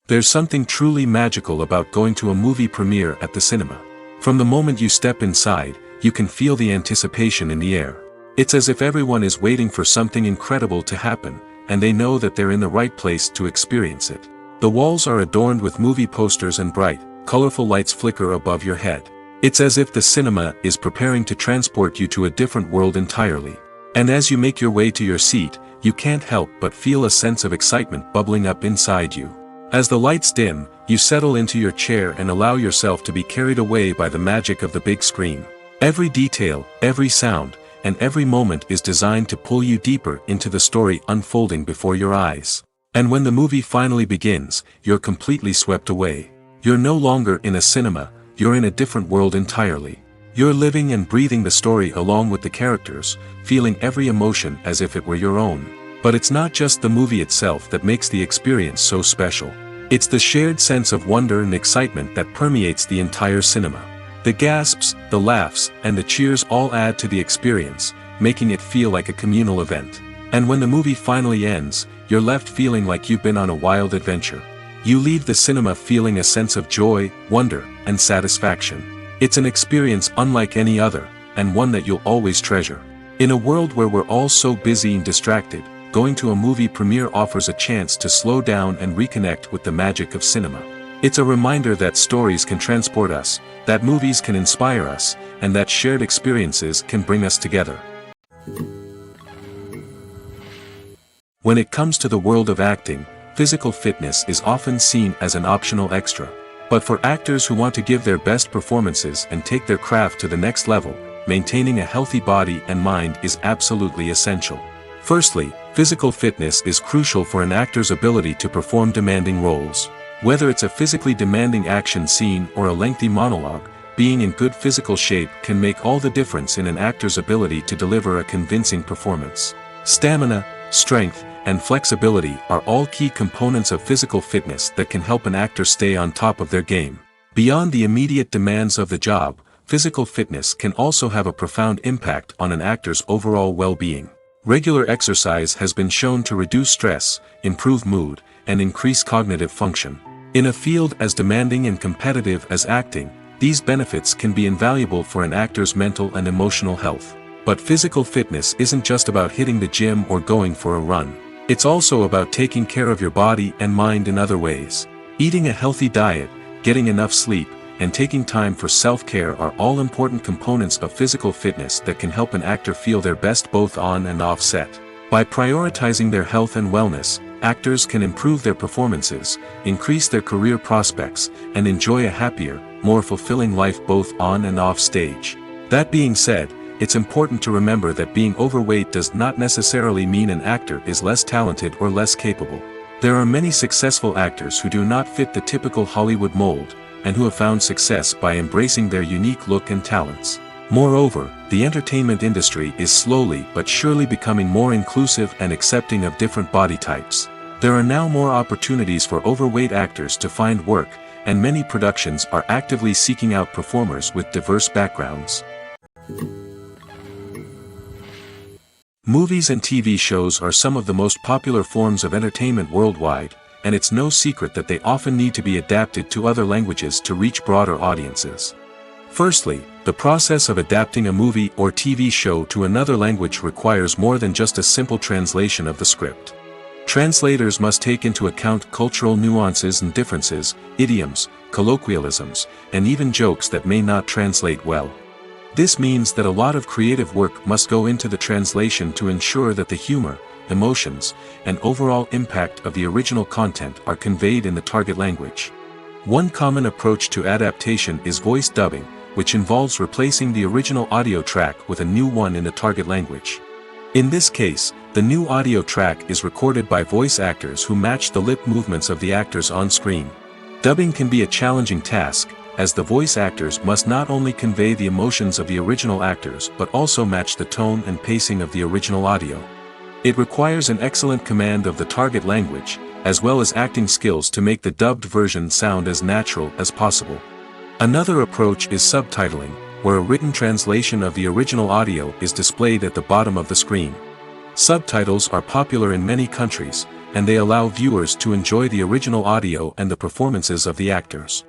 There's something truly magical about going to a movie premiere at the cinema. From the moment you step inside, you can feel the anticipation in the air. It's as if everyone is waiting for something incredible to happen, and they know that they're in the right place to experience it. The walls are adorned with movie posters and bright, colorful lights flicker above your head. It's as if the cinema is preparing to transport you to a different world entirely. And as you make your way to your seat, you can't help but feel a sense of excitement bubbling up inside you. As the lights dim, you settle into your chair and allow yourself to be carried away by the magic of the big screen. Every detail, every sound, and every moment is designed to pull you deeper into the story unfolding before your eyes. And when the movie finally begins, you're completely swept away. You're no longer in a cinema, you're in a different world entirely. You're living and breathing the story along with the characters, feeling every emotion as if it were your own. But it's not just the movie itself that makes the experience so special. It's the shared sense of wonder and excitement that permeates the entire cinema. The gasps, the laughs, and the cheers all add to the experience, making it feel like a communal event. And when the movie finally ends, you're left feeling like you've been on a wild adventure. You leave the cinema feeling a sense of joy, wonder, and satisfaction. It's an experience unlike any other, and one that you'll always treasure. In a world where we're all so busy and distracted, going to a movie premiere offers a chance to slow down and reconnect with the magic of cinema. It's a reminder that stories can transport us, that movies can inspire us, and that shared experiences can bring us together. When it comes to the world of acting, physical fitness is often seen as an optional extra. But for actors who want to give their best performances and take their craft to the next level, maintaining a healthy body and mind is absolutely essential. Firstly, physical fitness is crucial for an actor's ability to perform demanding roles. Whether it's a physically demanding action scene or a lengthy monologue, being in good physical shape can make all the difference in an actor's ability to deliver a convincing performance. Stamina, strength, and flexibility are all key components of physical fitness that can help an actor stay on top of their game. Beyond the immediate demands of the job, physical fitness can also have a profound impact on an actor's overall well-being. Regular exercise has been shown to reduce stress, improve mood, and increase cognitive function. In a field as demanding and competitive as acting, These benefits can be invaluable for an actor's mental and emotional health. But physical fitness isn't just about hitting the gym or going for a run. It's also about taking care of your body and mind in other ways. Eating a healthy diet, getting enough sleep, and taking time for self-care are all important components of physical fitness that can help an actor feel their best both on and off set. By prioritizing their health and wellness, actors can improve their performances, increase their career prospects, and enjoy a happier, more fulfilling life both on and off stage. That being said, it's important to remember that being overweight does not necessarily mean an actor is less talented or less capable. There are many successful actors who do not fit the typical Hollywood mold, and who have found success by embracing their unique look and talents. Moreover, the entertainment industry is slowly but surely becoming more inclusive and accepting of different body types. There are now more opportunities for overweight actors to find work, and many productions are actively seeking out performers with diverse backgrounds. Movies and TV shows are some of the most popular forms of entertainment worldwide, and it's no secret that they often need to be adapted to other languages to reach broader audiences. Firstly, the process of adapting a movie or TV show to another language requires more than just a simple translation of the script. Translators must take into account cultural nuances and differences, idioms, colloquialisms, and even jokes that may not translate well. This means that a lot of creative work must go into the translation to ensure that the humor, emotions, and overall impact of the original content are conveyed in the target language. One common approach to adaptation is voice dubbing, which involves replacing the original audio track with a new one in the target language. In this case, the new audio track is recorded by voice actors who match the lip movements of the actors on screen. Dubbing can be a challenging task, as the voice actors must not only convey the emotions of the original actors but also match the tone and pacing of the original audio. It requires an excellent command of the target language, as well as acting skills to make the dubbed version sound as natural as possible. Another approach is subtitling, where a written translation of the original audio is displayed at the bottom of the screen. Subtitles are popular in many countries, and they allow viewers to enjoy the original audio and the performances of the actors.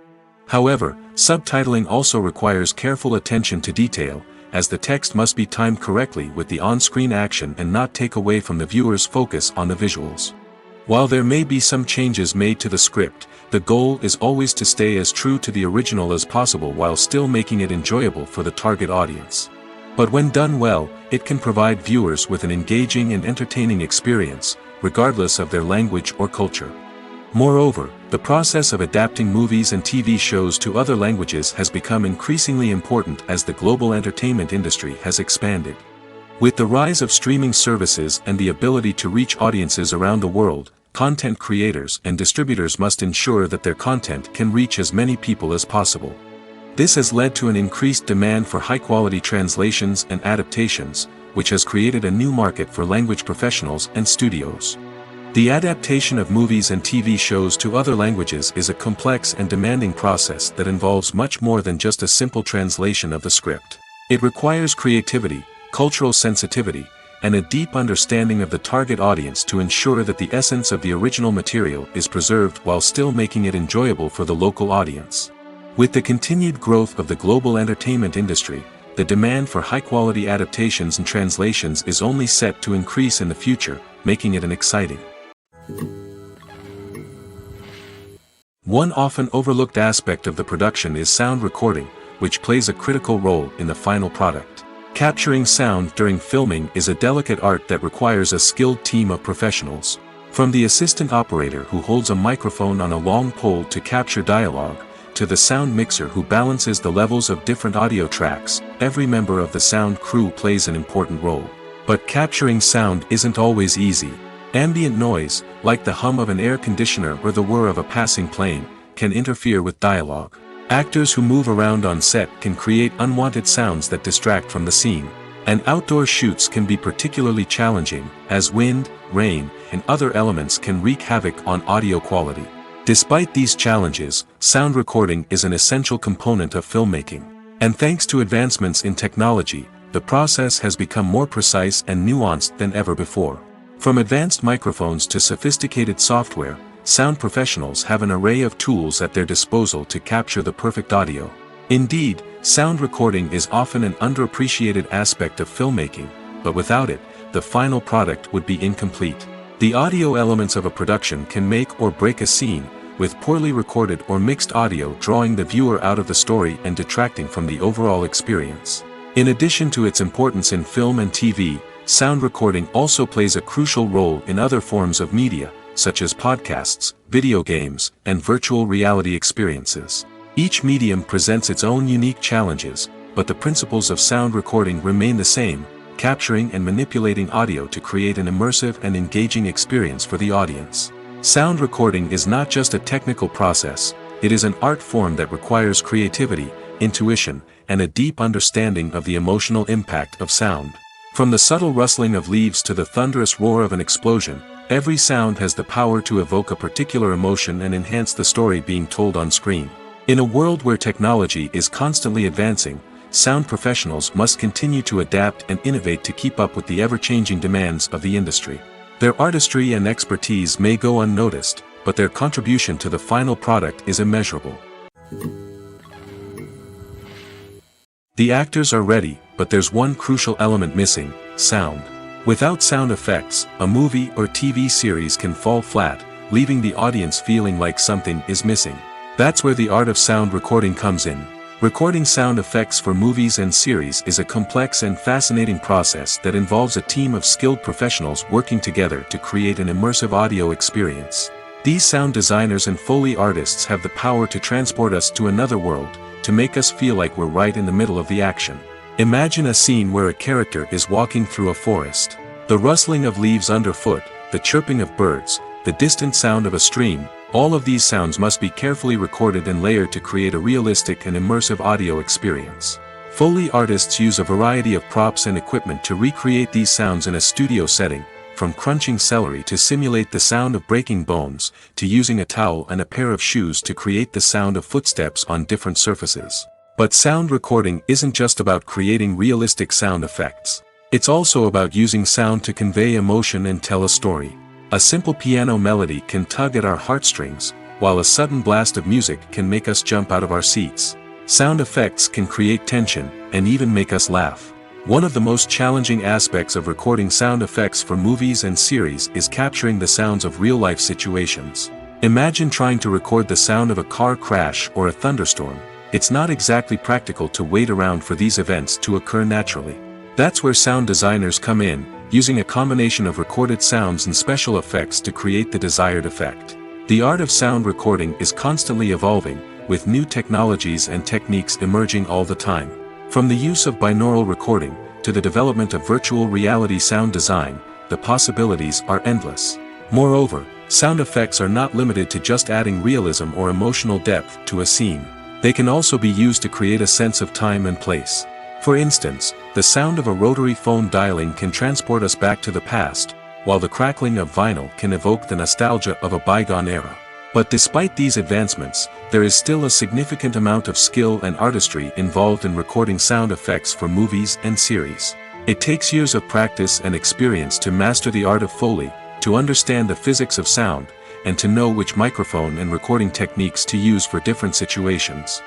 However, subtitling also requires careful attention to detail, as the text must be timed correctly with the on-screen action and not take away from the viewer's focus on the visuals. While there may be some changes made to the script, the goal is always to stay as true to the original as possible while still making it enjoyable for the target audience. But when done well, it can provide viewers with an engaging and entertaining experience, regardless of their language or culture. Moreover, the process of adapting movies and TV shows to other languages has become increasingly important as the global entertainment industry has expanded. With the rise of streaming services and the ability to reach audiences around the world, content creators and distributors must ensure that their content can reach as many people as possible. This has led to an increased demand for high-quality translations and adaptations, which has created a new market for language professionals and studios. The adaptation of movies and TV shows to other languages is a complex and demanding process that involves much more than just a simple translation of the script. It requires creativity, cultural sensitivity, and a deep understanding of the target audience to ensure that the essence of the original material is preserved while still making it enjoyable for the local audience. With the continued growth of the global entertainment industry, the demand for high-quality adaptations and translations is only set to increase in the future, making it an exciting. One often overlooked aspect of the production is sound recording, which plays a critical role in the final product. Capturing sound during filming is a delicate art that requires a skilled team of professionals. From the assistant operator who holds a microphone on a long pole to capture dialogue, to the sound mixer who balances the levels of different audio tracks, every member of the sound crew plays an important role. But capturing sound isn't always easy. Ambient noise, like the hum of an air conditioner or the whir of a passing plane, can interfere with dialogue. Actors who move around on set can create unwanted sounds that distract from the scene. And outdoor shoots can be particularly challenging, as wind, rain, and other elements can wreak havoc on audio quality. Despite these challenges, sound recording is an essential component of filmmaking. And thanks to advancements in technology, the process has become more precise and nuanced than ever before. From advanced microphones to sophisticated software, sound professionals have an array of tools at their disposal to capture the perfect audio. Indeed, sound recording is often an underappreciated aspect of filmmaking, but without it, the final product would be incomplete. The audio elements of a production can make or break a scene, with poorly recorded or mixed audio drawing the viewer out of the story and detracting from the overall experience. In addition to its importance in film and TV, sound recording also plays a crucial role in other forms of media, such as podcasts, video games, and virtual reality experiences. Each medium presents its own unique challenges, but the principles of sound recording remain the same, capturing and manipulating audio to create an immersive and engaging experience for the audience. Sound recording is not just a technical process, it is an art form that requires creativity, intuition, and a deep understanding of the emotional impact of sound. From the subtle rustling of leaves to the thunderous roar of an explosion, every sound has the power to evoke a particular emotion and enhance the story being told on screen. In a world where technology is constantly advancing, sound professionals must continue to adapt and innovate to keep up with the ever-changing demands of the industry. Their artistry and expertise may go unnoticed, but their contribution to the final product is immeasurable. The actors are ready, but there's one crucial element missing: sound. Without sound effects, a movie or TV series can fall flat, leaving the audience feeling like something is missing. That's where the art of sound recording comes in. Recording sound effects for movies and series is a complex and fascinating process that involves a team of skilled professionals working together to create an immersive audio experience. These sound designers and Foley artists have the power to transport us to another world, to make us feel like we're right in the middle of the action. Imagine a scene where a character is walking through a forest. The rustling of leaves underfoot, the chirping of birds, the distant sound of a stream, all of these sounds must be carefully recorded and layered to create a realistic and immersive audio experience. Foley artists use a variety of props and equipment to recreate these sounds in a studio setting, from crunching celery to simulate the sound of breaking bones, to using a towel and a pair of shoes to create the sound of footsteps on different surfaces. But sound recording isn't just about creating realistic sound effects. It's also about using sound to convey emotion and tell a story. A simple piano melody can tug at our heartstrings, while a sudden blast of music can make us jump out of our seats. Sound effects can create tension, and even make us laugh. One of the most challenging aspects of recording sound effects for movies and series is capturing the sounds of real-life situations. Imagine trying to record the sound of a car crash or a thunderstorm. It's not exactly practical to wait around for these events to occur naturally. That's where sound designers come in, using a combination of recorded sounds and special effects to create the desired effect. The art of sound recording is constantly evolving, with new technologies and techniques emerging all the time. From the use of binaural recording, to the development of virtual reality sound design, the possibilities are endless. Moreover, sound effects are not limited to just adding realism or emotional depth to a scene. They can also be used to create a sense of time and place. For instance, the sound of a rotary phone dialing can transport us back to the past, while the crackling of vinyl can evoke the nostalgia of a bygone era. But despite these advancements, there is still a significant amount of skill and artistry involved in recording sound effects for movies and series. It takes years of practice and experience to master the art of Foley, to understand the physics of sound, and to know which microphone and recording techniques to use for different situations.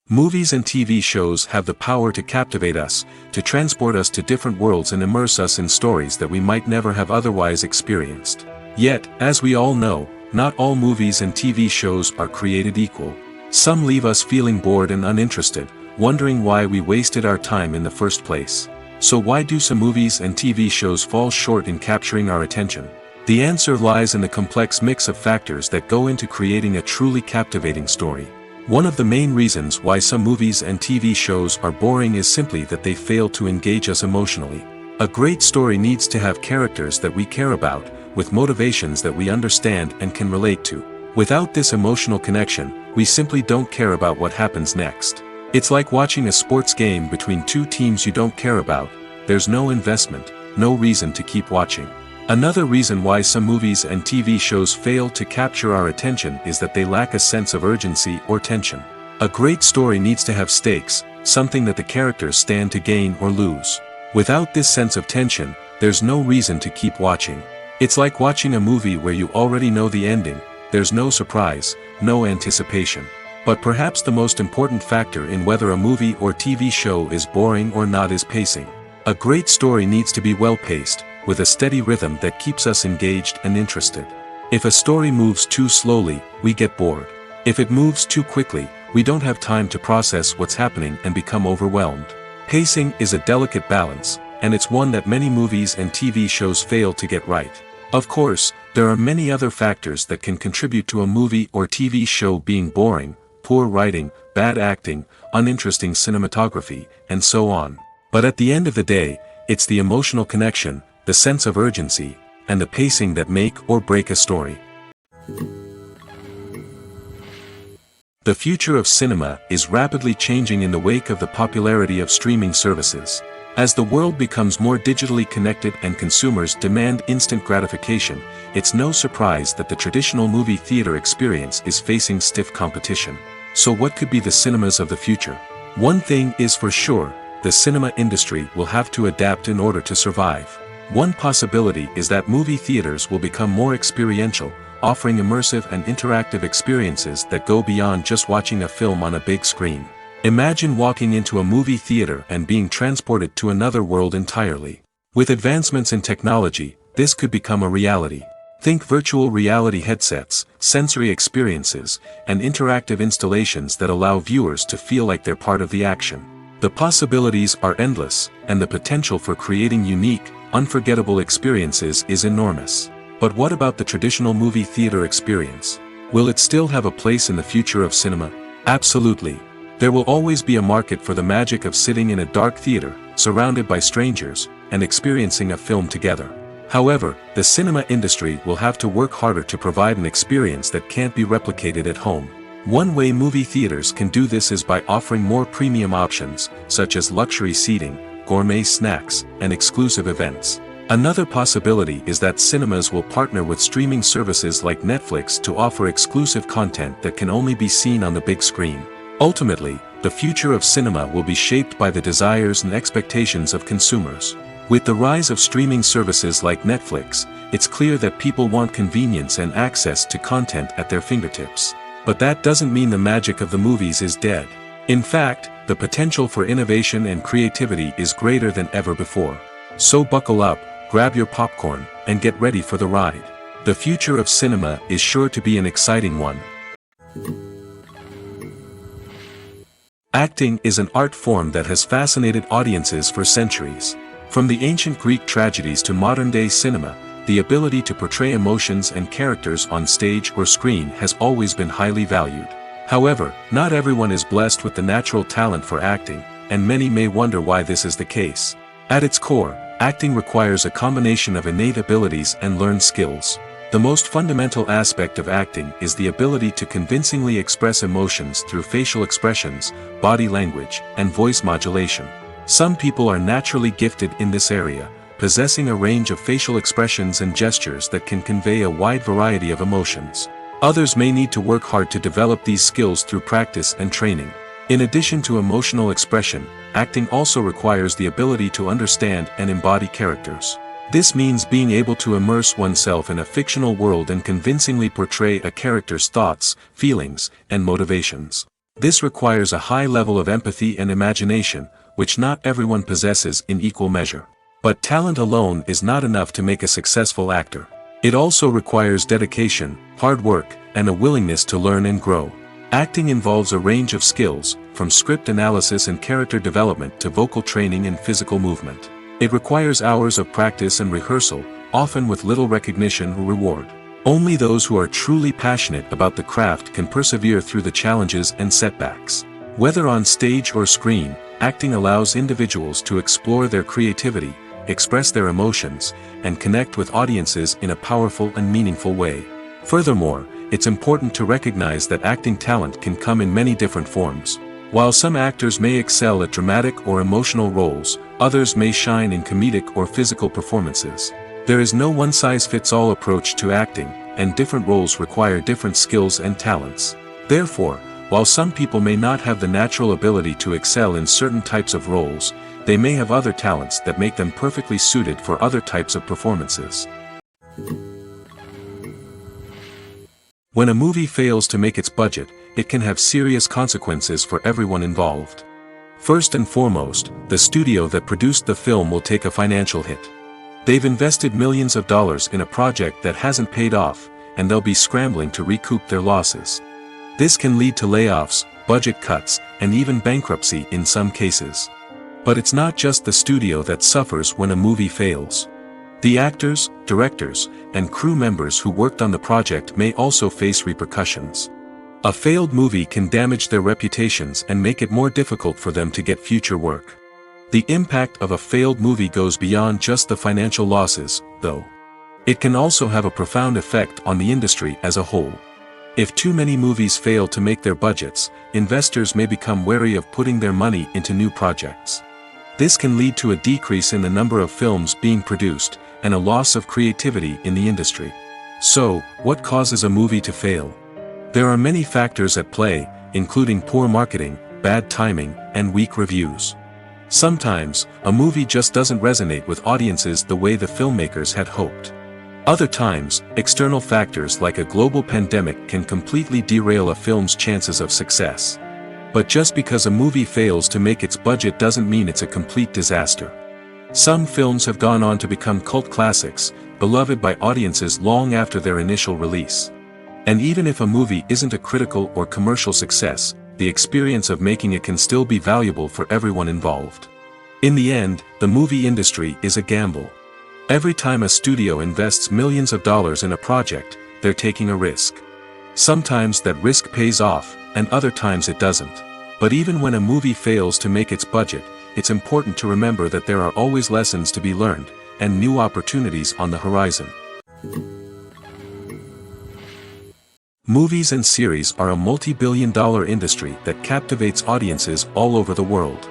Movies and TV shows have the power to captivate us, to transport us to different worlds and immerse us in stories that we might never have otherwise experienced. Yet, as we all know, not all movies and TV shows are created equal. Some leave us feeling bored and uninterested, wondering why we wasted our time in the first place. So why do some movies and TV shows fall short in capturing our attention? The answer lies in the complex mix of factors that go into creating a truly captivating story. One of the main reasons why some movies and TV shows are boring is simply that they fail to engage us emotionally. A great story needs to have characters that we care about, with motivations that we understand and can relate to. Without this emotional connection, we simply don't care about what happens next. It's like watching a sports game between two teams you don't care about. There's no investment, no reason to keep watching. Another reason why some movies and TV shows fail to capture our attention is that they lack a sense of urgency or tension. A great story needs to have stakes, something that the characters stand to gain or lose. Without this sense of tension, there's no reason to keep watching. It's like watching a movie where you already know the ending, there's no surprise, no anticipation. But perhaps the most important factor in whether a movie or TV show is boring or not is pacing. A great story needs to be well-paced, with a steady rhythm that keeps us engaged and interested. If a story moves too slowly, we get bored. If it moves too quickly, we don't have time to process what's happening and become overwhelmed. Pacing is a delicate balance, and it's one that many movies and TV shows fail to get right. Of course, there are many other factors that can contribute to a movie or TV show being boring: poor writing, bad acting, uninteresting cinematography, and so on. But at the end of the day, it's the emotional connection, the sense of urgency, and the pacing that make or break a story. The future of cinema is rapidly changing in the wake of the popularity of streaming services. As the world becomes more digitally connected and consumers demand instant gratification, it's no surprise that the traditional movie theater experience is facing stiff competition. So what could be the cinemas of the future? One thing is for sure, the cinema industry will have to adapt in order to survive. One possibility is that movie theaters will become more experiential, offering immersive and interactive experiences that go beyond just watching a film on a big screen. Imagine walking into a movie theater and being transported to another world entirely. With advancements in technology, this could become a reality. Think virtual reality headsets, sensory experiences, and interactive installations that allow viewers to feel like they're part of the action. The possibilities are endless, and the potential for creating unique, unforgettable experiences is enormous. But what about the traditional movie theater experience? Will it still have a place in the future of cinema? Absolutely. There will always be a market for the magic of sitting in a dark theater, surrounded by strangers, and experiencing a film together. However, the cinema industry will have to work harder to provide an experience that can't be replicated at home. One way movie theaters can do this is by offering more premium options, such as luxury seating, gourmet snacks, and exclusive events. Another possibility is that cinemas will partner with streaming services like Netflix to offer exclusive content that can only be seen on the big screen. Ultimately, the future of cinema will be shaped by the desires and expectations of consumers. With the rise of streaming services like Netflix, it's clear that people want convenience and access to content at their fingertips. But that doesn't mean the magic of the movies is dead. In fact, the potential for innovation and creativity is greater than ever before. So buckle up, grab your popcorn, and get ready for the ride. The future of cinema is sure to be an exciting one. Acting is an art form that has fascinated audiences for centuries. From the ancient Greek tragedies to modern-day cinema, the ability to portray emotions and characters on stage or screen has always been highly valued. However, not everyone is blessed with the natural talent for acting, and many may wonder why this is the case. At its core, acting requires a combination of innate abilities and learned skills. The most fundamental aspect of acting is the ability to convincingly express emotions through facial expressions, body language, and voice modulation. Some people are naturally gifted in this area, possessing a range of facial expressions and gestures that can convey a wide variety of emotions. Others may need to work hard to develop these skills through practice and training. In addition to emotional expression, acting also requires the ability to understand and embody characters. This means being able to immerse oneself in a fictional world and convincingly portray a character's thoughts, feelings, and motivations. This requires a high level of empathy and imagination, which not everyone possesses in equal measure. But talent alone is not enough to make a successful actor. It also requires dedication, hard work, and a willingness to learn and grow. Acting involves a range of skills, from script analysis and character development to vocal training and physical movement. It requires hours of practice and rehearsal, often with little recognition or reward. Only those who are truly passionate about the craft can persevere through the challenges and setbacks. Whether on stage or screen, acting allows individuals to explore their creativity, express their emotions, and connect with audiences in a powerful and meaningful way. Furthermore, it's important to recognize that acting talent can come in many different forms. While some actors may excel at dramatic or emotional roles, others may shine in comedic or physical performances. There is no one-size-fits-all approach to acting, and different roles require different skills and talents. Therefore, while some people may not have the natural ability to excel in certain types of roles, they may have other talents that make them perfectly suited for other types of performances. When a movie fails to make its budget, it can have serious consequences for everyone involved. First and foremost, the studio that produced the film will take a financial hit. They've invested millions of dollars in a project that hasn't paid off, and they'll be scrambling to recoup their losses. This can lead to layoffs, budget cuts, and even bankruptcy in some cases. But it's not just the studio that suffers when a movie fails. The actors, directors, and crew members who worked on the project may also face repercussions. A failed movie can damage their reputations and make it more difficult for them to get future work. The impact of a failed movie goes beyond just the financial losses, though. It can also have a profound effect on the industry as a whole. If too many movies fail to make their budgets, investors may become wary of putting their money into new projects. This can lead to a decrease in the number of films being produced, and a loss of creativity in the industry. So, what causes a movie to fail? There are many factors at play, including poor marketing, bad timing, and weak reviews. Sometimes, a movie just doesn't resonate with audiences the way the filmmakers had hoped. Other times, external factors like a global pandemic can completely derail a film's chances of success. But just because a movie fails to make its budget doesn't mean it's a complete disaster. Some films have gone on to become cult classics, beloved by audiences long after their initial release. And even if a movie isn't a critical or commercial success, the experience of making it can still be valuable for everyone involved. In the end, the movie industry is a gamble. Every time a studio invests millions of dollars in a project, they're taking a risk. Sometimes that risk pays off, and other times it doesn't. But even when a movie fails to make its budget, it's important to remember that there are always lessons to be learned, and new opportunities on the horizon. Movies and series are a multi-billion-dollar industry that captivates audiences all over the world.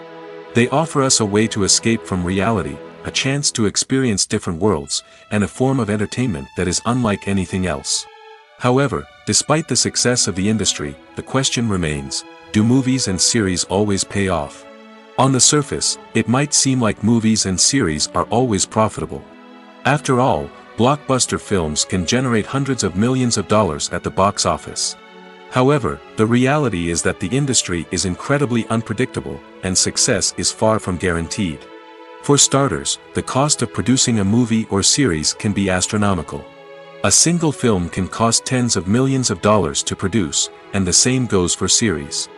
They offer us a way to escape from reality, a chance to experience different worlds, and a form of entertainment that is unlike anything else. However, despite the success of the industry, the question remains, do movies and series always pay off? On the surface, it might seem like movies and series are always profitable. After all, blockbuster films can generate hundreds of millions of dollars at the box office. However, the reality is that the industry is incredibly unpredictable, and success is far from guaranteed. For starters, the cost of producing a movie or series can be astronomical. A single film can cost tens of millions of dollars to produce, and the same goes for series.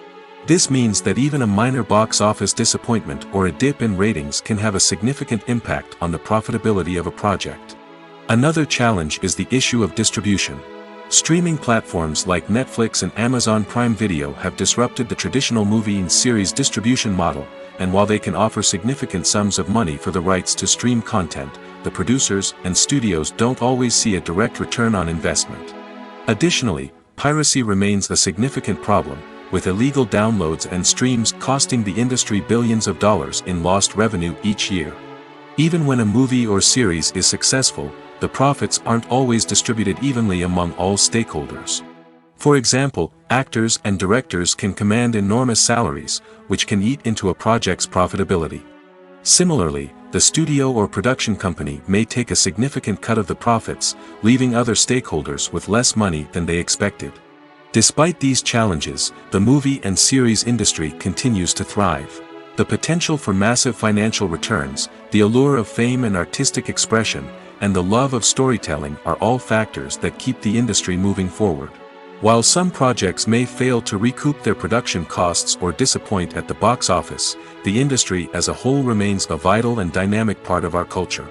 This means that even a minor box office disappointment or a dip in ratings can have a significant impact on the profitability of a project. Another challenge is the issue of distribution. Streaming platforms like Netflix and Amazon Prime Video have disrupted the traditional movie and series distribution model, and while they can offer significant sums of money for the rights to stream content, the producers and studios don't always see a direct return on investment. Additionally, piracy remains a significant problem, with illegal downloads and streams costing the industry billions of dollars in lost revenue each year. Even when a movie or series is successful, the profits aren't always distributed evenly among all stakeholders. For example, actors and directors can command enormous salaries, which can eat into a project's profitability. Similarly, the studio or production company may take a significant cut of the profits, leaving other stakeholders with less money than they expected. Despite these challenges, the movie and series industry continues to thrive. The potential for massive financial returns, the allure of fame and artistic expression, and the love of storytelling are all factors that keep the industry moving forward. While some projects may fail to recoup their production costs or disappoint at the box office, the industry as a whole remains a vital and dynamic part of our culture.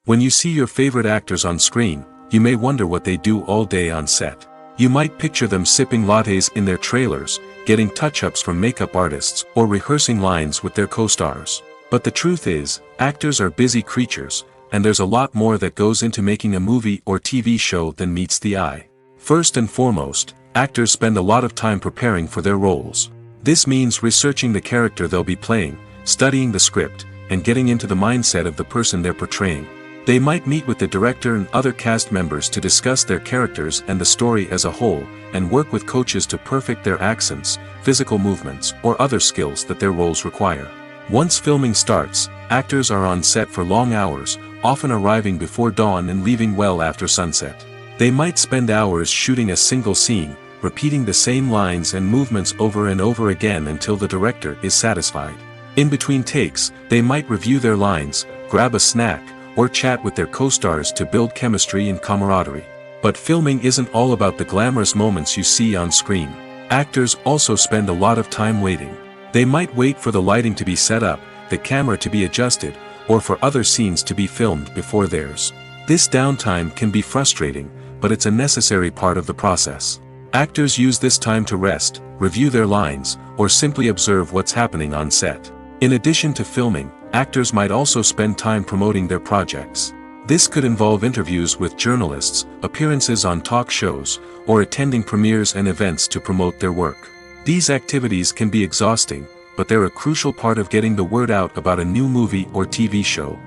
When you see your favorite actors on screen, you may wonder what they do all day on set. You might picture them sipping lattes in their trailers, getting touch-ups from makeup artists, or rehearsing lines with their co-stars. But the truth is, actors are busy creatures, and there's a lot more that goes into making a movie or TV show than meets the eye. First and foremost, actors spend a lot of time preparing for their roles. This means researching the character they'll be playing, studying the script, and getting into the mindset of the person they're portraying. They might meet with the director and other cast members to discuss their characters and the story as a whole, and work with coaches to perfect their accents, physical movements, or other skills that their roles require. Once filming starts, actors are on set for long hours, often arriving before dawn and leaving well after sunset. They might spend hours shooting a single scene, repeating the same lines and movements over and over again until the director is satisfied. In between takes, they might review their lines, grab a snack, or chat with their co-stars to build chemistry and camaraderie. But filming isn't all about the glamorous moments you see on screen. Actors also spend a lot of time waiting. They might wait for the lighting to be set up, the camera to be adjusted, or for other scenes to be filmed before theirs. This downtime can be frustrating, but it's a necessary part of the process. Actors use this time to rest, review their lines, or simply observe what's happening on set. In addition to filming, actors might also spend time promoting their projects. This could involve interviews with journalists, appearances on talk shows, or attending premieres and events to promote their work. These activities can be exhausting, but they're a crucial part of getting the word out about a new movie or TV show.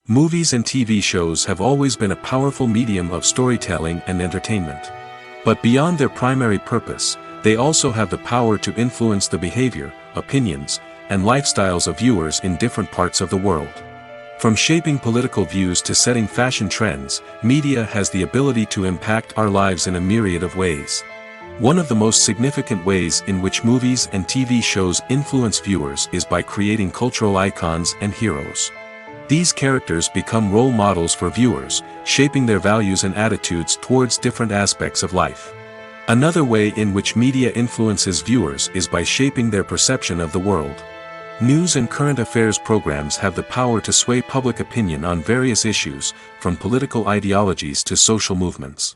Movies and TV shows have always been a powerful medium of storytelling and entertainment. But beyond their primary purpose, they also have the power to influence the behavior, opinions, and lifestyles of viewers in different parts of the world. From shaping political views to setting fashion trends, media has the ability to impact our lives in a myriad of ways. One of the most significant ways in which movies and TV shows influence viewers is by creating cultural icons and heroes. These characters become role models for viewers, shaping their values and attitudes towards different aspects of life. Another way in which media influences viewers is by shaping their perception of the world. News and current affairs programs have the power to sway public opinion on various issues, from political ideologies to social movements.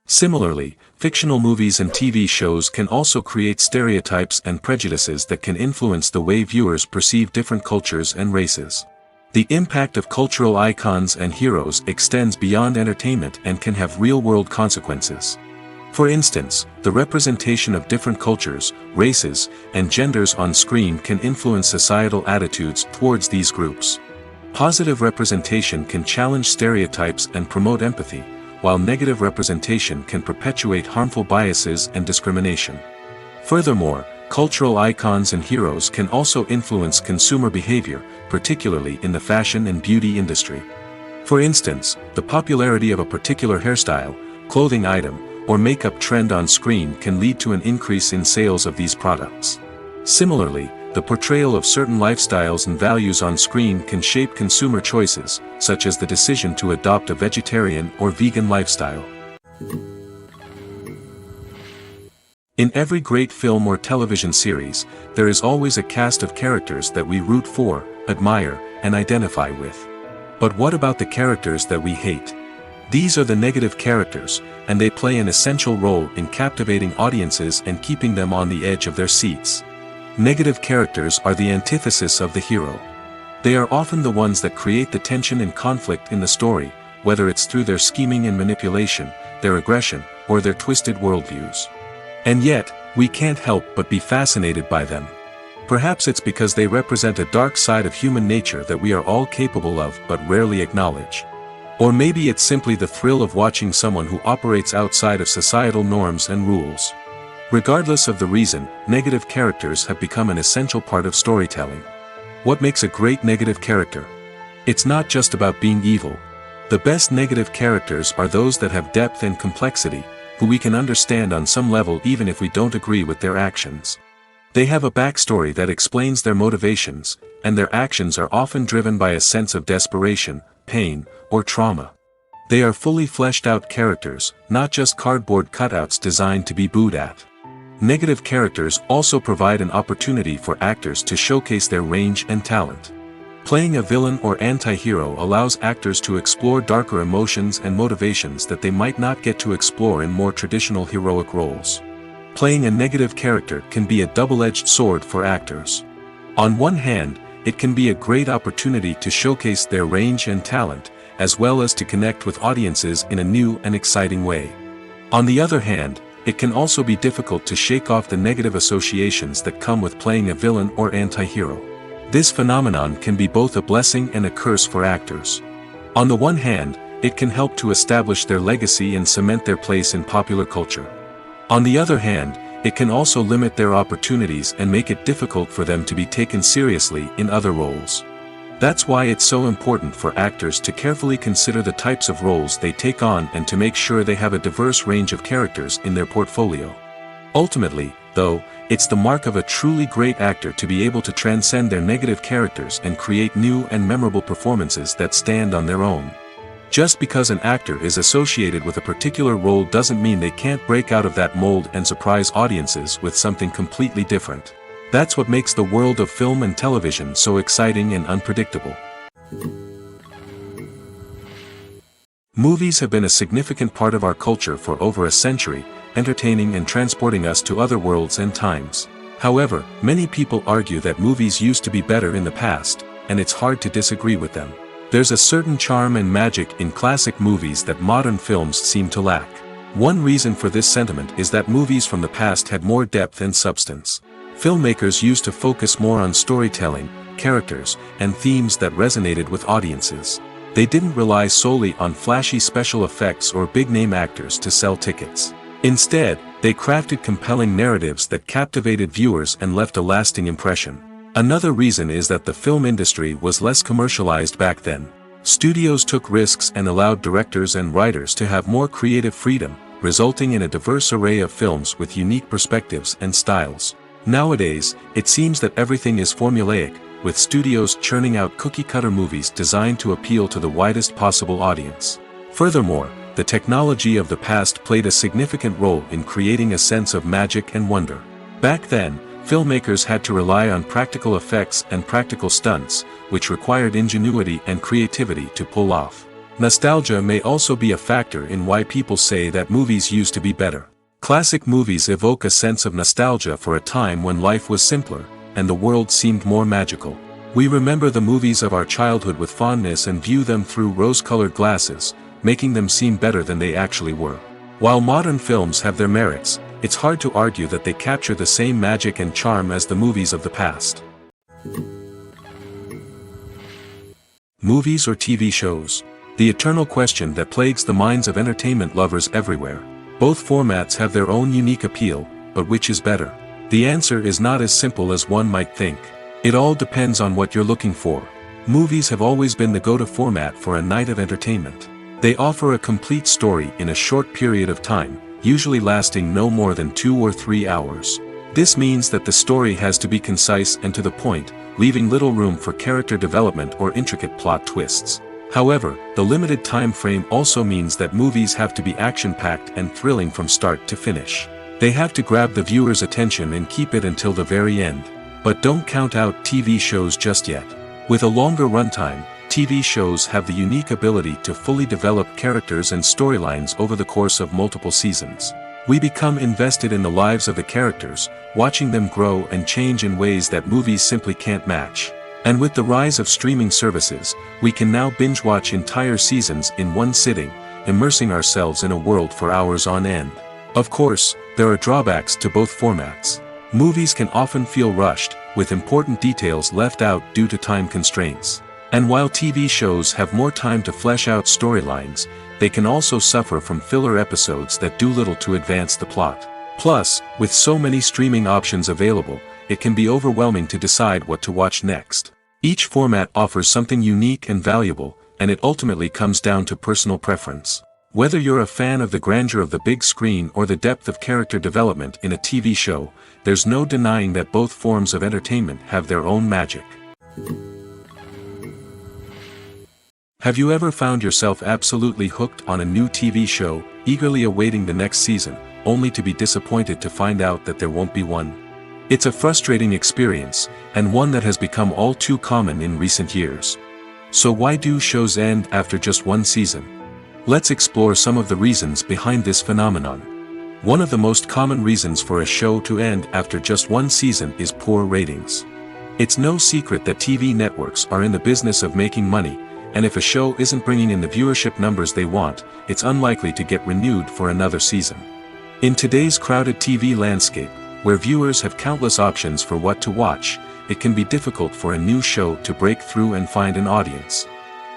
Similarly, fictional movies and TV shows can also create stereotypes and prejudices that can influence the way viewers perceive different cultures and races. The impact of cultural icons and heroes extends beyond entertainment and can have real-world consequences. For instance, the representation of different cultures, races, and genders on screen can influence societal attitudes towards these groups. Positive representation can challenge stereotypes and promote empathy, while negative representation can perpetuate harmful biases and discrimination. Furthermore, cultural icons and heroes can also influence consumer behavior, particularly in the fashion and beauty industry. For instance, the popularity of a particular hairstyle, clothing item, or makeup trend on screen can lead to an increase in sales of these products. Similarly, the portrayal of certain lifestyles and values on screen can shape consumer choices, such as the decision to adopt a vegetarian or vegan lifestyle. In every great film or television series, there is always a cast of characters that we root for, admire, and identify with. But what about the characters that we hate? These are the negative characters, and they play an essential role in captivating audiences and keeping them on the edge of their seats. Negative characters are the antithesis of the hero. They are often the ones that create the tension and conflict in the story, whether it's through their scheming and manipulation, their aggression, or their twisted worldviews. And yet, we can't help but be fascinated by them. Perhaps it's because they represent a dark side of human nature that we are all capable of but rarely acknowledge. Or maybe it's simply the thrill of watching someone who operates outside of societal norms and rules. Regardless of the reason, negative characters have become an essential part of storytelling. What makes a great negative character? It's not just about being evil. The best negative characters are those that have depth and complexity, who we can understand on some level even if we don't agree with their actions. They have a backstory that explains their motivations, and their actions are often driven by a sense of desperation, pain, or trauma. They are fully fleshed out characters, not just cardboard cutouts designed to be booed at. Negative characters also provide an opportunity for actors to showcase their range and talent. Playing a villain or anti-hero allows actors to explore darker emotions and motivations that they might not get to explore in more traditional heroic roles. Playing a negative character can be a double-edged sword for actors. On one hand, it can be a great opportunity to showcase their range and talent, as well as to connect with audiences in a new and exciting way. On the other hand, it can also be difficult to shake off the negative associations that come with playing a villain or anti-hero. This phenomenon can be both a blessing and a curse for actors. On the one hand, it can help to establish their legacy and cement their place in popular culture. On the other hand, it can also limit their opportunities and make it difficult for them to be taken seriously in other roles. That's why it's so important for actors to carefully consider the types of roles they take on and to make sure they have a diverse range of characters in their portfolio. Ultimately, though, it's the mark of a truly great actor to be able to transcend their negative characters and create new and memorable performances that stand on their own. Just because an actor is associated with a particular role doesn't mean they can't break out of that mold and surprise audiences with something completely different. That's what makes the world of film and television so exciting and unpredictable. Movies have been a significant part of our culture for over a century, entertaining and transporting us to other worlds and times. However, many people argue that movies used to be better in the past, and it's hard to disagree with them. There's a certain charm and magic in classic movies that modern films seem to lack. One reason for this sentiment is that movies from the past had more depth and substance. Filmmakers used to focus more on storytelling, characters, and themes that resonated with audiences. They didn't rely solely on flashy special effects or big-name actors to sell tickets. Instead, they crafted compelling narratives that captivated viewers and left a lasting impression. Another reason is that the film industry was less commercialized back then. Studios took risks and allowed directors and writers to have more creative freedom, resulting in a diverse array of films with unique perspectives and styles. Nowadays, it seems that everything is formulaic, with studios churning out cookie-cutter movies designed to appeal to the widest possible audience. Furthermore, the technology of the past played a significant role in creating a sense of magic and wonder. Back then, filmmakers had to rely on practical effects and practical stunts, which required ingenuity and creativity to pull off. Nostalgia may also be a factor in why people say that movies used to be better. Classic movies evoke a sense of nostalgia for a time when life was simpler, and the world seemed more magical. We remember the movies of our childhood with fondness and view them through rose-colored glasses, making them seem better than they actually were. While modern films have their merits, it's hard to argue that they capture the same magic and charm as the movies of the past. Movies or TV shows? The eternal question that plagues the minds of entertainment lovers everywhere. Both formats have their own unique appeal, but which is better? The answer is not as simple as one might think. It all depends on what you're looking for. Movies have always been the go-to format for a night of entertainment. They offer a complete story in a short period of time, usually lasting no more than 2 or 3 hours. This means that the story has to be concise and to the point, leaving little room for character development or intricate plot twists. However, the limited time frame also means that movies have to be action-packed and thrilling from start to finish. They have to grab the viewer's attention and keep it until the very end. But don't count out TV shows just yet. With a longer runtime, TV shows have the unique ability to fully develop characters and storylines over the course of multiple seasons. We become invested in the lives of the characters, watching them grow and change in ways that movies simply can't match. And with the rise of streaming services, we can now binge-watch entire seasons in one sitting, immersing ourselves in a world for hours on end. Of course, there are drawbacks to both formats. Movies can often feel rushed, with important details left out due to time constraints. And while TV shows have more time to flesh out storylines, they can also suffer from filler episodes that do little to advance the plot. Plus, with so many streaming options available, it can be overwhelming to decide what to watch next. Each format offers something unique and valuable, and it ultimately comes down to personal preference. Whether you're a fan of the grandeur of the big screen or the depth of character development in a TV show, there's no denying that both forms of entertainment have their own magic. Have you ever found yourself absolutely hooked on a new TV show, eagerly awaiting the next season, only to be disappointed to find out that there won't be one? It's a frustrating experience, and one that has become all too common in recent years. So why do shows end after just one season? Let's explore some of the reasons behind this phenomenon. One of the most common reasons for a show to end after just one season is poor ratings. It's no secret that TV networks are in the business of making money, and if a show isn't bringing in the viewership numbers they want, it's unlikely to get renewed for another season. In today's crowded TV landscape, where viewers have countless options for what to watch, it can be difficult for a new show to break through and find an audience.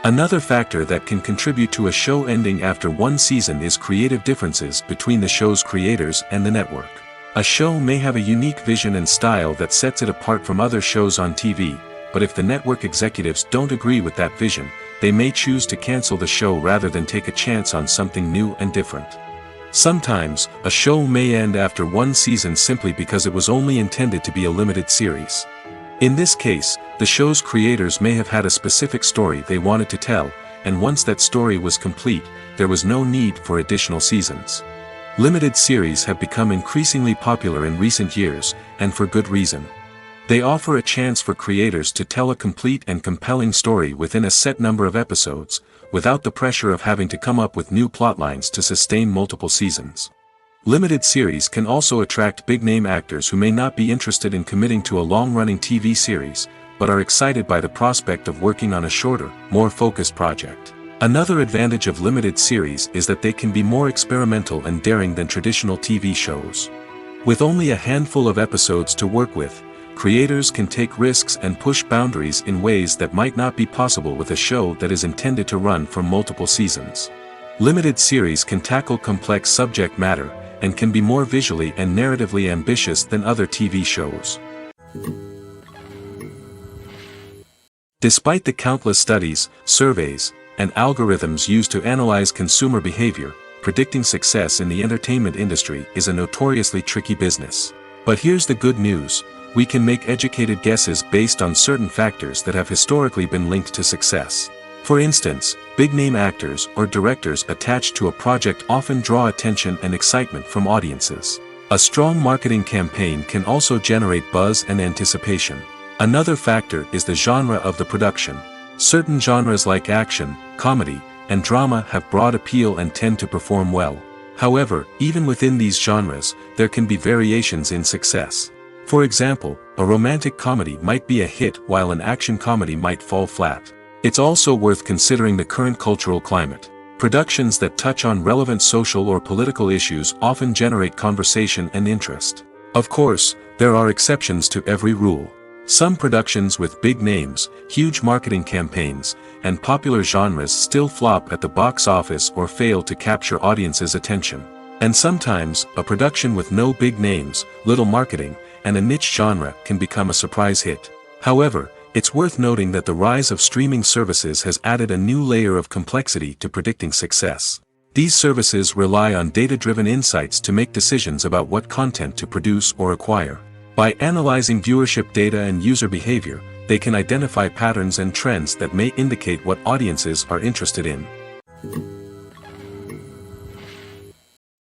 Another factor that can contribute to a show ending after one season is creative differences between the show's creators and the network. A show may have a unique vision and style that sets it apart from other shows on TV, but if the network executives don't agree with that vision, they may choose to cancel the show rather than take a chance on something new and different. Sometimes, a show may end after one season simply because it was only intended to be a limited series. In this case, the show's creators may have had a specific story they wanted to tell, and once that story was complete, there was no need for additional seasons. Limited series have become increasingly popular in recent years, and for good reason. They offer a chance for creators to tell a complete and compelling story within a set number of episodes, without the pressure of having to come up with new plotlines to sustain multiple seasons. Limited series can also attract big-name actors who may not be interested in committing to a long-running TV series, but are excited by the prospect of working on a shorter, more focused project. Another advantage of limited series is that they can be more experimental and daring than traditional TV shows. With only a handful of episodes to work with, creators can take risks and push boundaries in ways that might not be possible with a show that is intended to run for multiple seasons. Limited series can tackle complex subject matter, and can be more visually and narratively ambitious than other TV shows. Despite the countless studies, surveys, and algorithms used to analyze consumer behavior, predicting success in the entertainment industry is a notoriously tricky business. But here's the good news: we can make educated guesses based on certain factors that have historically been linked to success. For instance, big-name actors or directors attached to a project often draw attention and excitement from audiences. A strong marketing campaign can also generate buzz and anticipation. Another factor is the genre of the production. Certain genres like action, comedy, and drama have broad appeal and tend to perform well. However, even within these genres, there can be variations in success. For example, a romantic comedy might be a hit while an action comedy might fall flat. It's also worth considering the current cultural climate. Productions that touch on relevant social or political issues often generate conversation and interest. Of course, there are exceptions to every rule. Some productions with big names, huge marketing campaigns, and popular genres still flop at the box office or fail to capture audiences' attention. And sometimes, a production with no big names, little marketing, and a niche genre can become a surprise hit. However, it's worth noting that the rise of streaming services has added a new layer of complexity to predicting success. These services rely on data-driven insights to make decisions about what content to produce or acquire. By analyzing viewership data and user behavior, they can identify patterns and trends that may indicate what audiences are interested in.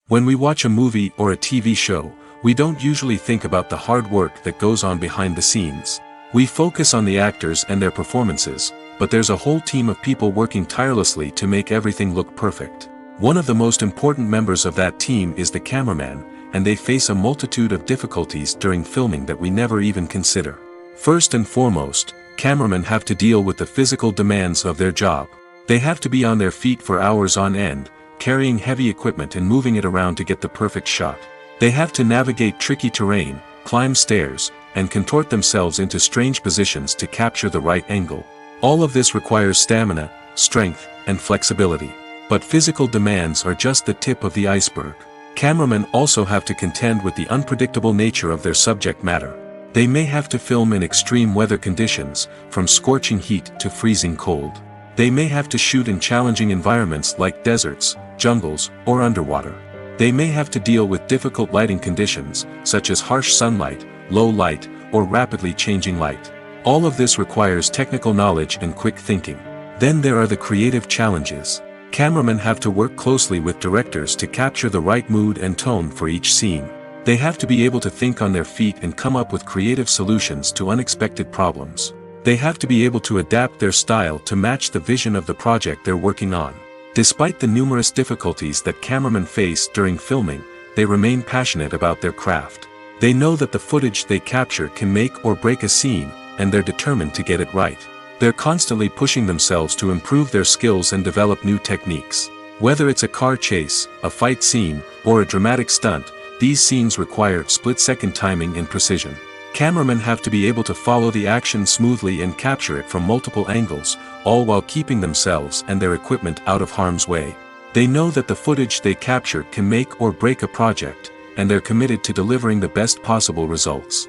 When we watch a movie or a TV show, we don't usually think about the hard work that goes on behind the scenes. We focus on the actors and their performances, but there's a whole team of people working tirelessly to make everything look perfect. One of the most important members of that team is the cameraman, and they face a multitude of difficulties during filming that we never even consider. First and foremost, cameramen have to deal with the physical demands of their job. They have to be on their feet for hours on end, carrying heavy equipment and moving it around to get the perfect shot. They have to navigate tricky terrain, climb stairs, and contort themselves into strange positions to capture the right angle. All of this requires stamina, strength, and flexibility. But physical demands are just the tip of the iceberg. Cameramen also have to contend with the unpredictable nature of their subject matter. They may have to film in extreme weather conditions, from scorching heat to freezing cold. They may have to shoot in challenging environments like deserts, jungles, or underwater. They may have to deal with difficult lighting conditions, such as harsh sunlight, low light, or rapidly changing light. All of this requires technical knowledge and quick thinking. Then there are the creative challenges. Cameramen have to work closely with directors to capture the right mood and tone for each scene. They have to be able to think on their feet and come up with creative solutions to unexpected problems. They have to be able to adapt their style to match the vision of the project they're working on. Despite the numerous difficulties that cameramen face during filming, they remain passionate about their craft. They know that the footage they capture can make or break a scene, and they're determined to get it right. They're constantly pushing themselves to improve their skills and develop new techniques. Whether it's a car chase, a fight scene, or a dramatic stunt, these scenes require split-second timing and precision. Cameramen have to be able to follow the action smoothly and capture it from multiple angles, all while keeping themselves and their equipment out of harm's way. They know that the footage they capture can make or break a project, and they're committed to delivering the best possible results.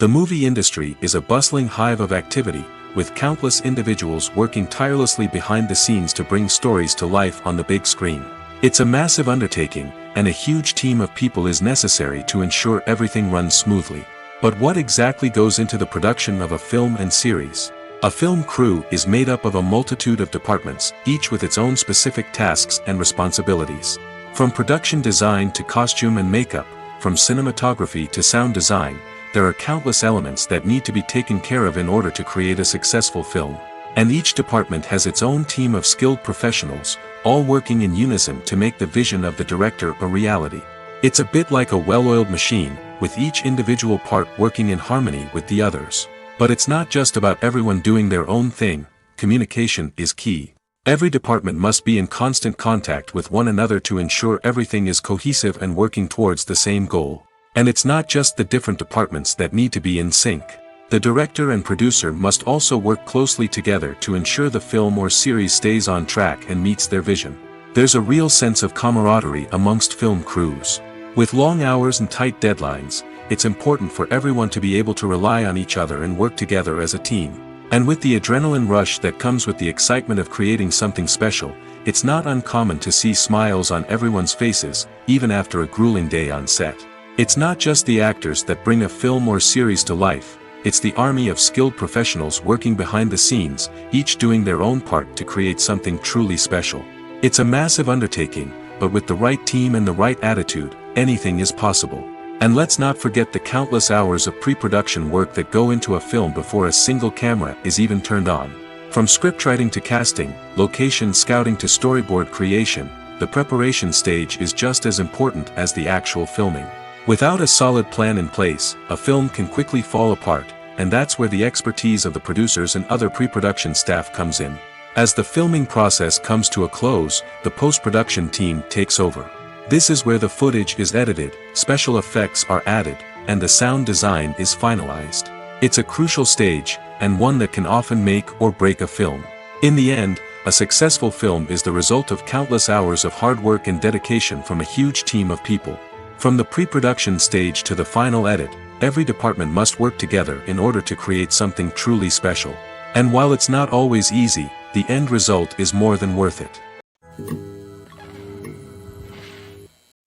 The movie industry is a bustling hive of activity, with countless individuals working tirelessly behind the scenes to bring stories to life on the big screen. It's a massive undertaking, and a huge team of people is necessary to ensure everything runs smoothly. But what exactly goes into the production of a film and series? A film crew is made up of a multitude of departments, each with its own specific tasks and responsibilities. From production design to costume and makeup, from cinematography to sound design, there are countless elements that need to be taken care of in order to create a successful film. And each department has its own team of skilled professionals, all working in unison to make the vision of the director a reality. It's a bit like a well-oiled machine, with each individual part working in harmony with the others. But it's not just about everyone doing their own thing. Communication is key. Every department must be in constant contact with one another to ensure everything is cohesive and working towards the same goal. And it's not just the different departments that need to be in sync. The director and producer must also work closely together to ensure the film or series stays on track and meets their vision. There's a real sense of camaraderie amongst film crews. With long hours and tight deadlines, it's important for everyone to be able to rely on each other and work together as a team. And with the adrenaline rush that comes with the excitement of creating something special, it's not uncommon to see smiles on everyone's faces, even after a grueling day on set. It's not just the actors that bring a film or series to life, it's the army of skilled professionals working behind the scenes, each doing their own part to create something truly special. It's a massive undertaking, but with the right team and the right attitude, anything is possible. And let's not forget the countless hours of pre-production work that go into a film before a single camera is even turned on. From scriptwriting to casting, location scouting to storyboard creation, the preparation stage is just as important as the actual filming. Without a solid plan in place, a film can quickly fall apart, and that's where the expertise of the producers and other pre-production staff comes in. As the filming process comes to a close, the post-production team takes over. This is where the footage is edited, special effects are added, and the sound design is finalized. It's a crucial stage, and one that can often make or break a film. In the end, a successful film is the result of countless hours of hard work and dedication from a huge team of people. From the pre-production stage to the final edit, every department must work together in order to create something truly special. And while it's not always easy, the end result is more than worth it.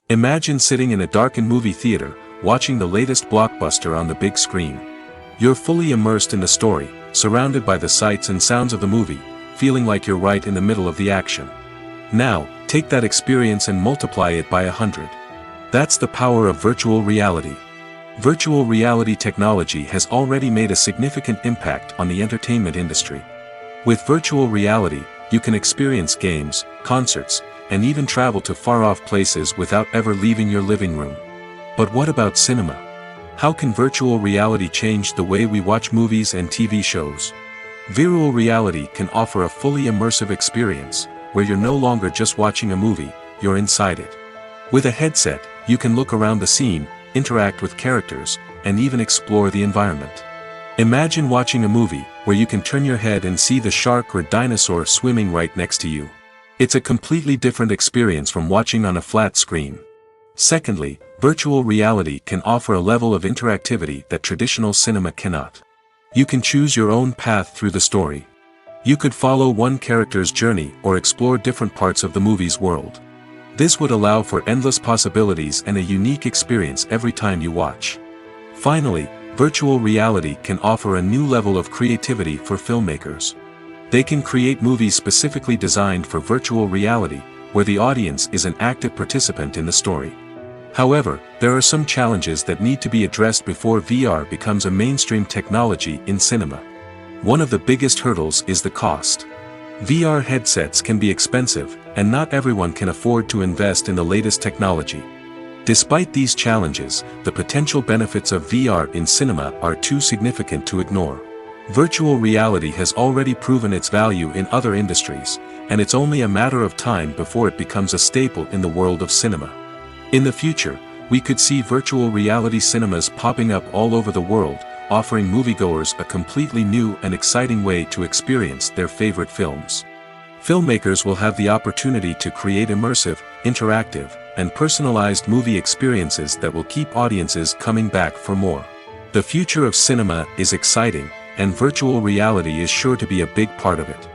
Imagine sitting in a darkened movie theater, watching the latest blockbuster on the big screen. You're fully immersed in the story, surrounded by the sights and sounds of the movie, feeling like you're right in the middle of the action. Now, take that experience and multiply it by 100. That's the power of virtual reality. Virtual reality technology has already made a significant impact on the entertainment industry. With virtual reality, you can experience games, concerts, and even travel to far-off places without ever leaving your living room. But what about cinema? How can virtual reality change the way we watch movies and TV shows? Virtual reality can offer a fully immersive experience, where you're no longer just watching a movie, you're inside it. With a headset, you can look around the scene, interact with characters, and even explore the environment. Imagine watching a movie where you can turn your head and see the shark or dinosaur swimming right next to you. It's a completely different experience from watching on a flat screen. Secondly, virtual reality can offer a level of interactivity that traditional cinema cannot. You can choose your own path through the story. You could follow one character's journey or explore different parts of the movie's world. This would allow for endless possibilities and a unique experience every time you watch. Finally, virtual reality can offer a new level of creativity for filmmakers. They can create movies specifically designed for virtual reality, where the audience is an active participant in the story. However, there are some challenges that need to be addressed before VR becomes a mainstream technology in cinema. One of the biggest hurdles is the cost. VR headsets can be expensive, and not everyone can afford to invest in the latest technology. Despite these challenges, the potential benefits of VR in cinema are too significant to ignore. Virtual reality has already proven its value in other industries, and it's only a matter of time before it becomes a staple in the world of cinema. In the future, we could see virtual reality cinemas popping up all over the world, offering moviegoers a completely new and exciting way to experience their favorite films. Filmmakers will have the opportunity to create immersive, interactive, and personalized movie experiences that will keep audiences coming back for more. The future of cinema is exciting, and virtual reality is sure to be a big part of it.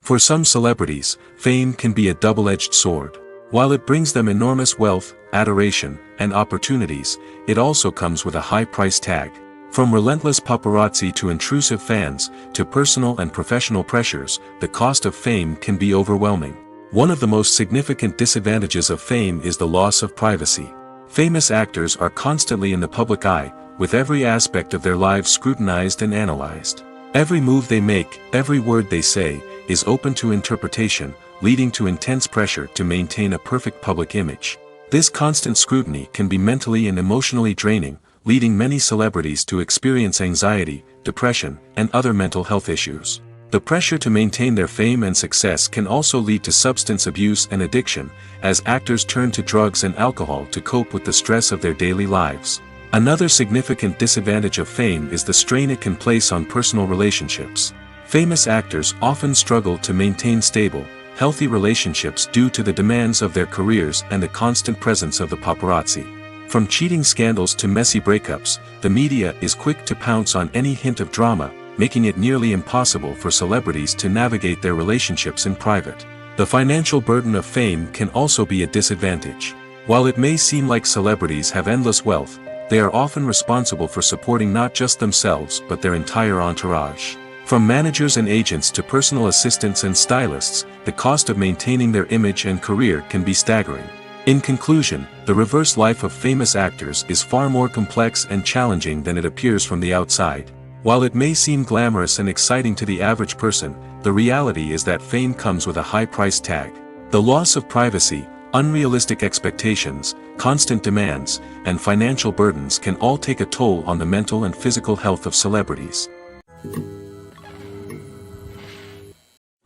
For some celebrities, fame can be a double-edged sword. While it brings them enormous wealth, adoration, and opportunities, it also comes with a high price tag. From relentless paparazzi to intrusive fans, to personal and professional pressures, the cost of fame can be overwhelming. One of the most significant disadvantages of fame is the loss of privacy. Famous actors are constantly in the public eye, with every aspect of their lives scrutinized and analyzed. Every move they make, every word they say, is open to interpretation, leading to intense pressure to maintain a perfect public image. This constant scrutiny can be mentally and emotionally draining, leading many celebrities to experience anxiety, depression, and other mental health issues. The pressure to maintain their fame and success can also lead to substance abuse and addiction, as actors turn to drugs and alcohol to cope with the stress of their daily lives. Another significant disadvantage of fame is the strain it can place on personal relationships. Famous actors often struggle to maintain stable, healthy relationships due to the demands of their careers and the constant presence of the paparazzi. From cheating scandals to messy breakups, the media is quick to pounce on any hint of drama, making it nearly impossible for celebrities to navigate their relationships in private. The financial burden of fame can also be a disadvantage. While it may seem like celebrities have endless wealth, they are often responsible for supporting not just themselves but their entire entourage. From managers and agents to personal assistants and stylists, the cost of maintaining their image and career can be staggering. In conclusion, the reverse life of famous actors is far more complex and challenging than it appears from the outside. While it may seem glamorous and exciting to the average person, the reality is that fame comes with a high price tag. The loss of privacy, unrealistic expectations, constant demands, and financial burdens can all take a toll on the mental and physical health of celebrities.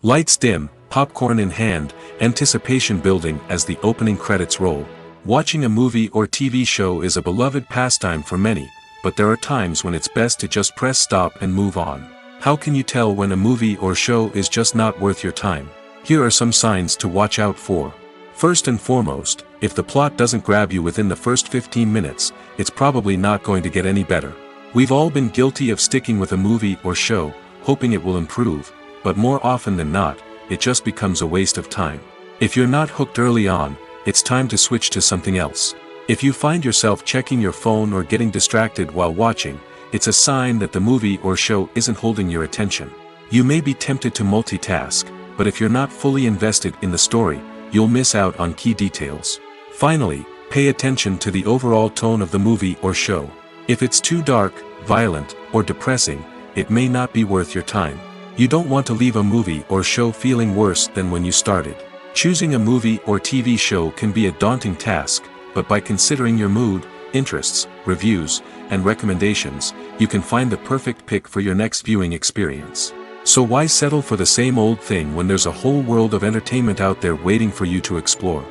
Lights dim, popcorn in hand, anticipation building as the opening credits roll. Watching a movie or TV show is a beloved pastime for many, but there are times when it's best to just press stop and move on. How can you tell when a movie or show is just not worth your time? Here are some signs to watch out for. First and foremost, if the plot doesn't grab you within the first 15 minutes, it's probably not going to get any better. We've all been guilty of sticking with a movie or show, hoping it will improve, but more often than not, it just becomes a waste of time. If you're not hooked early on, it's time to switch to something else. If you find yourself checking your phone or getting distracted while watching, it's a sign that the movie or show isn't holding your attention. You may be tempted to multitask, but if you're not fully invested in the story, you'll miss out on key details. Finally, pay attention to the overall tone of the movie or show. If it's too dark, violent, or depressing, it may not be worth your time. You don't want to leave a movie or show feeling worse than when you started. Choosing a movie or TV show can be a daunting task, but by considering your mood, interests, reviews, and recommendations, you can find the perfect pick for your next viewing experience. So why settle for the same old thing when there's a whole world of entertainment out there waiting for you to explore?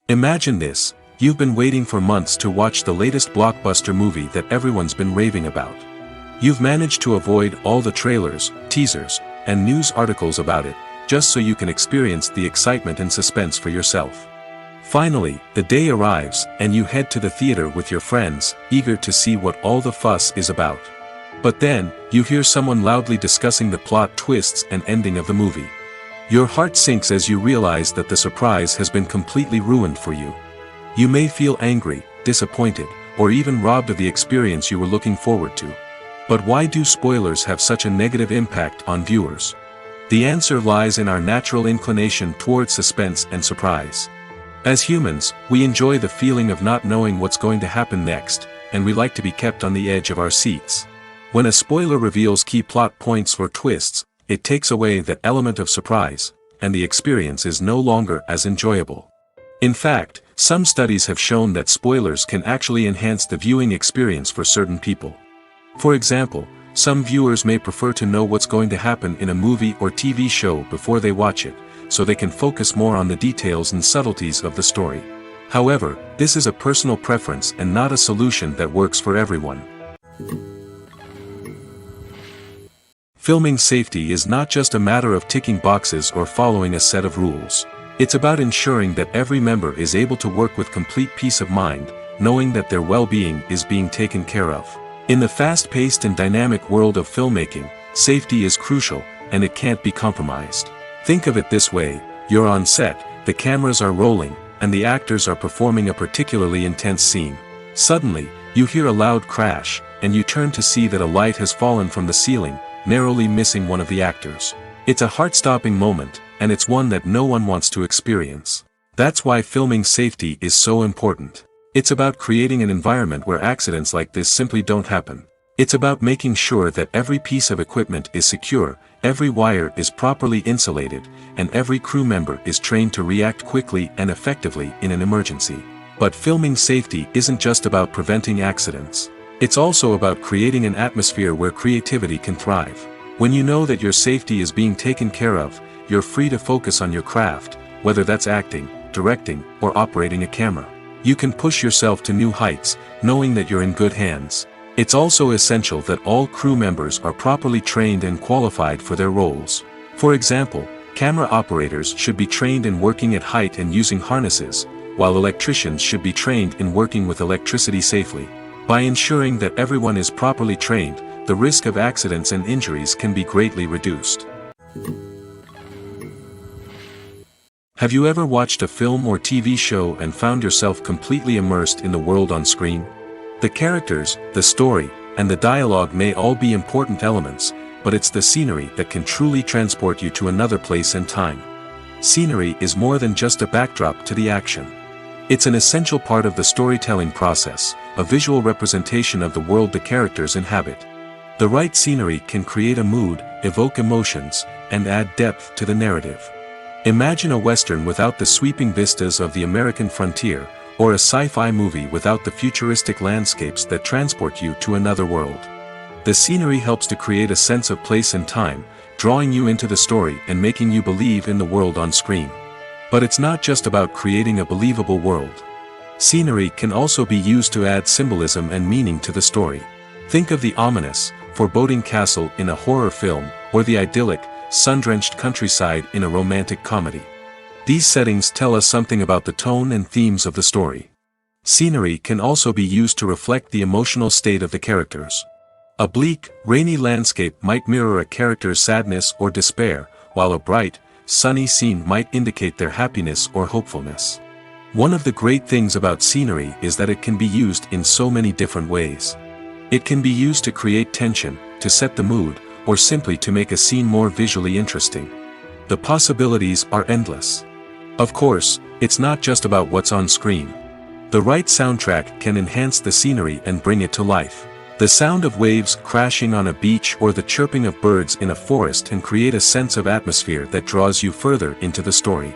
Imagine this: you've been waiting for months to watch the latest blockbuster movie that everyone's been raving about. You've managed to avoid all the trailers, teasers, and news articles about it, just so you can experience the excitement and suspense for yourself. Finally, the day arrives, and you head to the theater with your friends, eager to see what all the fuss is about. But then, you hear someone loudly discussing the plot twists and ending of the movie. Your heart sinks as you realize that the surprise has been completely ruined for you. You may feel angry, disappointed, or even robbed of the experience you were looking forward to. But why do spoilers have such a negative impact on viewers? The answer lies in our natural inclination towards suspense and surprise. As humans, we enjoy the feeling of not knowing what's going to happen next, and we like to be kept on the edge of our seats. When a spoiler reveals key plot points or twists, it takes away that element of surprise, and the experience is no longer as enjoyable. In fact, some studies have shown that spoilers can actually enhance the viewing experience for certain people. For example, some viewers may prefer to know what's going to happen in a movie or TV show before they watch it, so they can focus more on the details and subtleties of the story. However, this is a personal preference and not a solution that works for everyone. Filming safety is not just a matter of ticking boxes or following a set of rules. It's about ensuring that every member is able to work with complete peace of mind, knowing that their well-being is being taken care of. In the fast-paced and dynamic world of filmmaking, safety is crucial, and it can't be compromised. Think of it this way: you're on set, the cameras are rolling, and the actors are performing a particularly intense scene. Suddenly, you hear a loud crash, and you turn to see that a light has fallen from the ceiling, narrowly missing one of the actors. It's a heart-stopping moment, and it's one that no one wants to experience. That's why filming safety is so important. It's about creating an environment where accidents like this simply don't happen. It's about making sure that every piece of equipment is secure, every wire is properly insulated, and every crew member is trained to react quickly and effectively in an emergency. But filming safety isn't just about preventing accidents. It's also about creating an atmosphere where creativity can thrive. When you know that your safety is being taken care of, you're free to focus on your craft, whether that's acting, directing, or operating a camera. You can push yourself to new heights, knowing that you're in good hands. It's also essential that all crew members are properly trained and qualified for their roles. For example, camera operators should be trained in working at height and using harnesses, while electricians should be trained in working with electricity safely. By ensuring that everyone is properly trained, the risk of accidents and injuries can be greatly reduced. Have you ever watched a film or TV show and found yourself completely immersed in the world on screen? The characters, the story, and the dialogue may all be important elements, but it's the scenery that can truly transport you to another place and time. Scenery is more than just a backdrop to the action. It's an essential part of the storytelling process, a visual representation of the world the characters inhabit. The right scenery can create a mood, evoke emotions, and add depth to the narrative. Imagine a Western without the sweeping vistas of the American frontier, or a sci-fi movie without the futuristic landscapes that transport you to another world. The scenery helps to create a sense of place and time, drawing you into the story and making you believe in the world on screen. But it's not just about creating a believable world. Scenery can also be used to add symbolism and meaning to the story. Think of the ominous, foreboding castle in a horror film, or the idyllic, sun-drenched countryside in a romantic comedy. These settings tell us something about the tone and themes of the story. Scenery can also be used to reflect the emotional state of the characters. A bleak, rainy landscape might mirror a character's sadness or despair, while a bright, sunny scene might indicate their happiness or hopefulness. One of the great things about scenery is that it can be used in so many different ways. It can be used to create tension, to set the mood, or simply to make a scene more visually interesting. The possibilities are endless. Of course, it's not just about what's on screen. The right soundtrack can enhance the scenery and bring it to life. The sound of waves crashing on a beach or the chirping of birds in a forest can create a sense of atmosphere that draws you further into the story.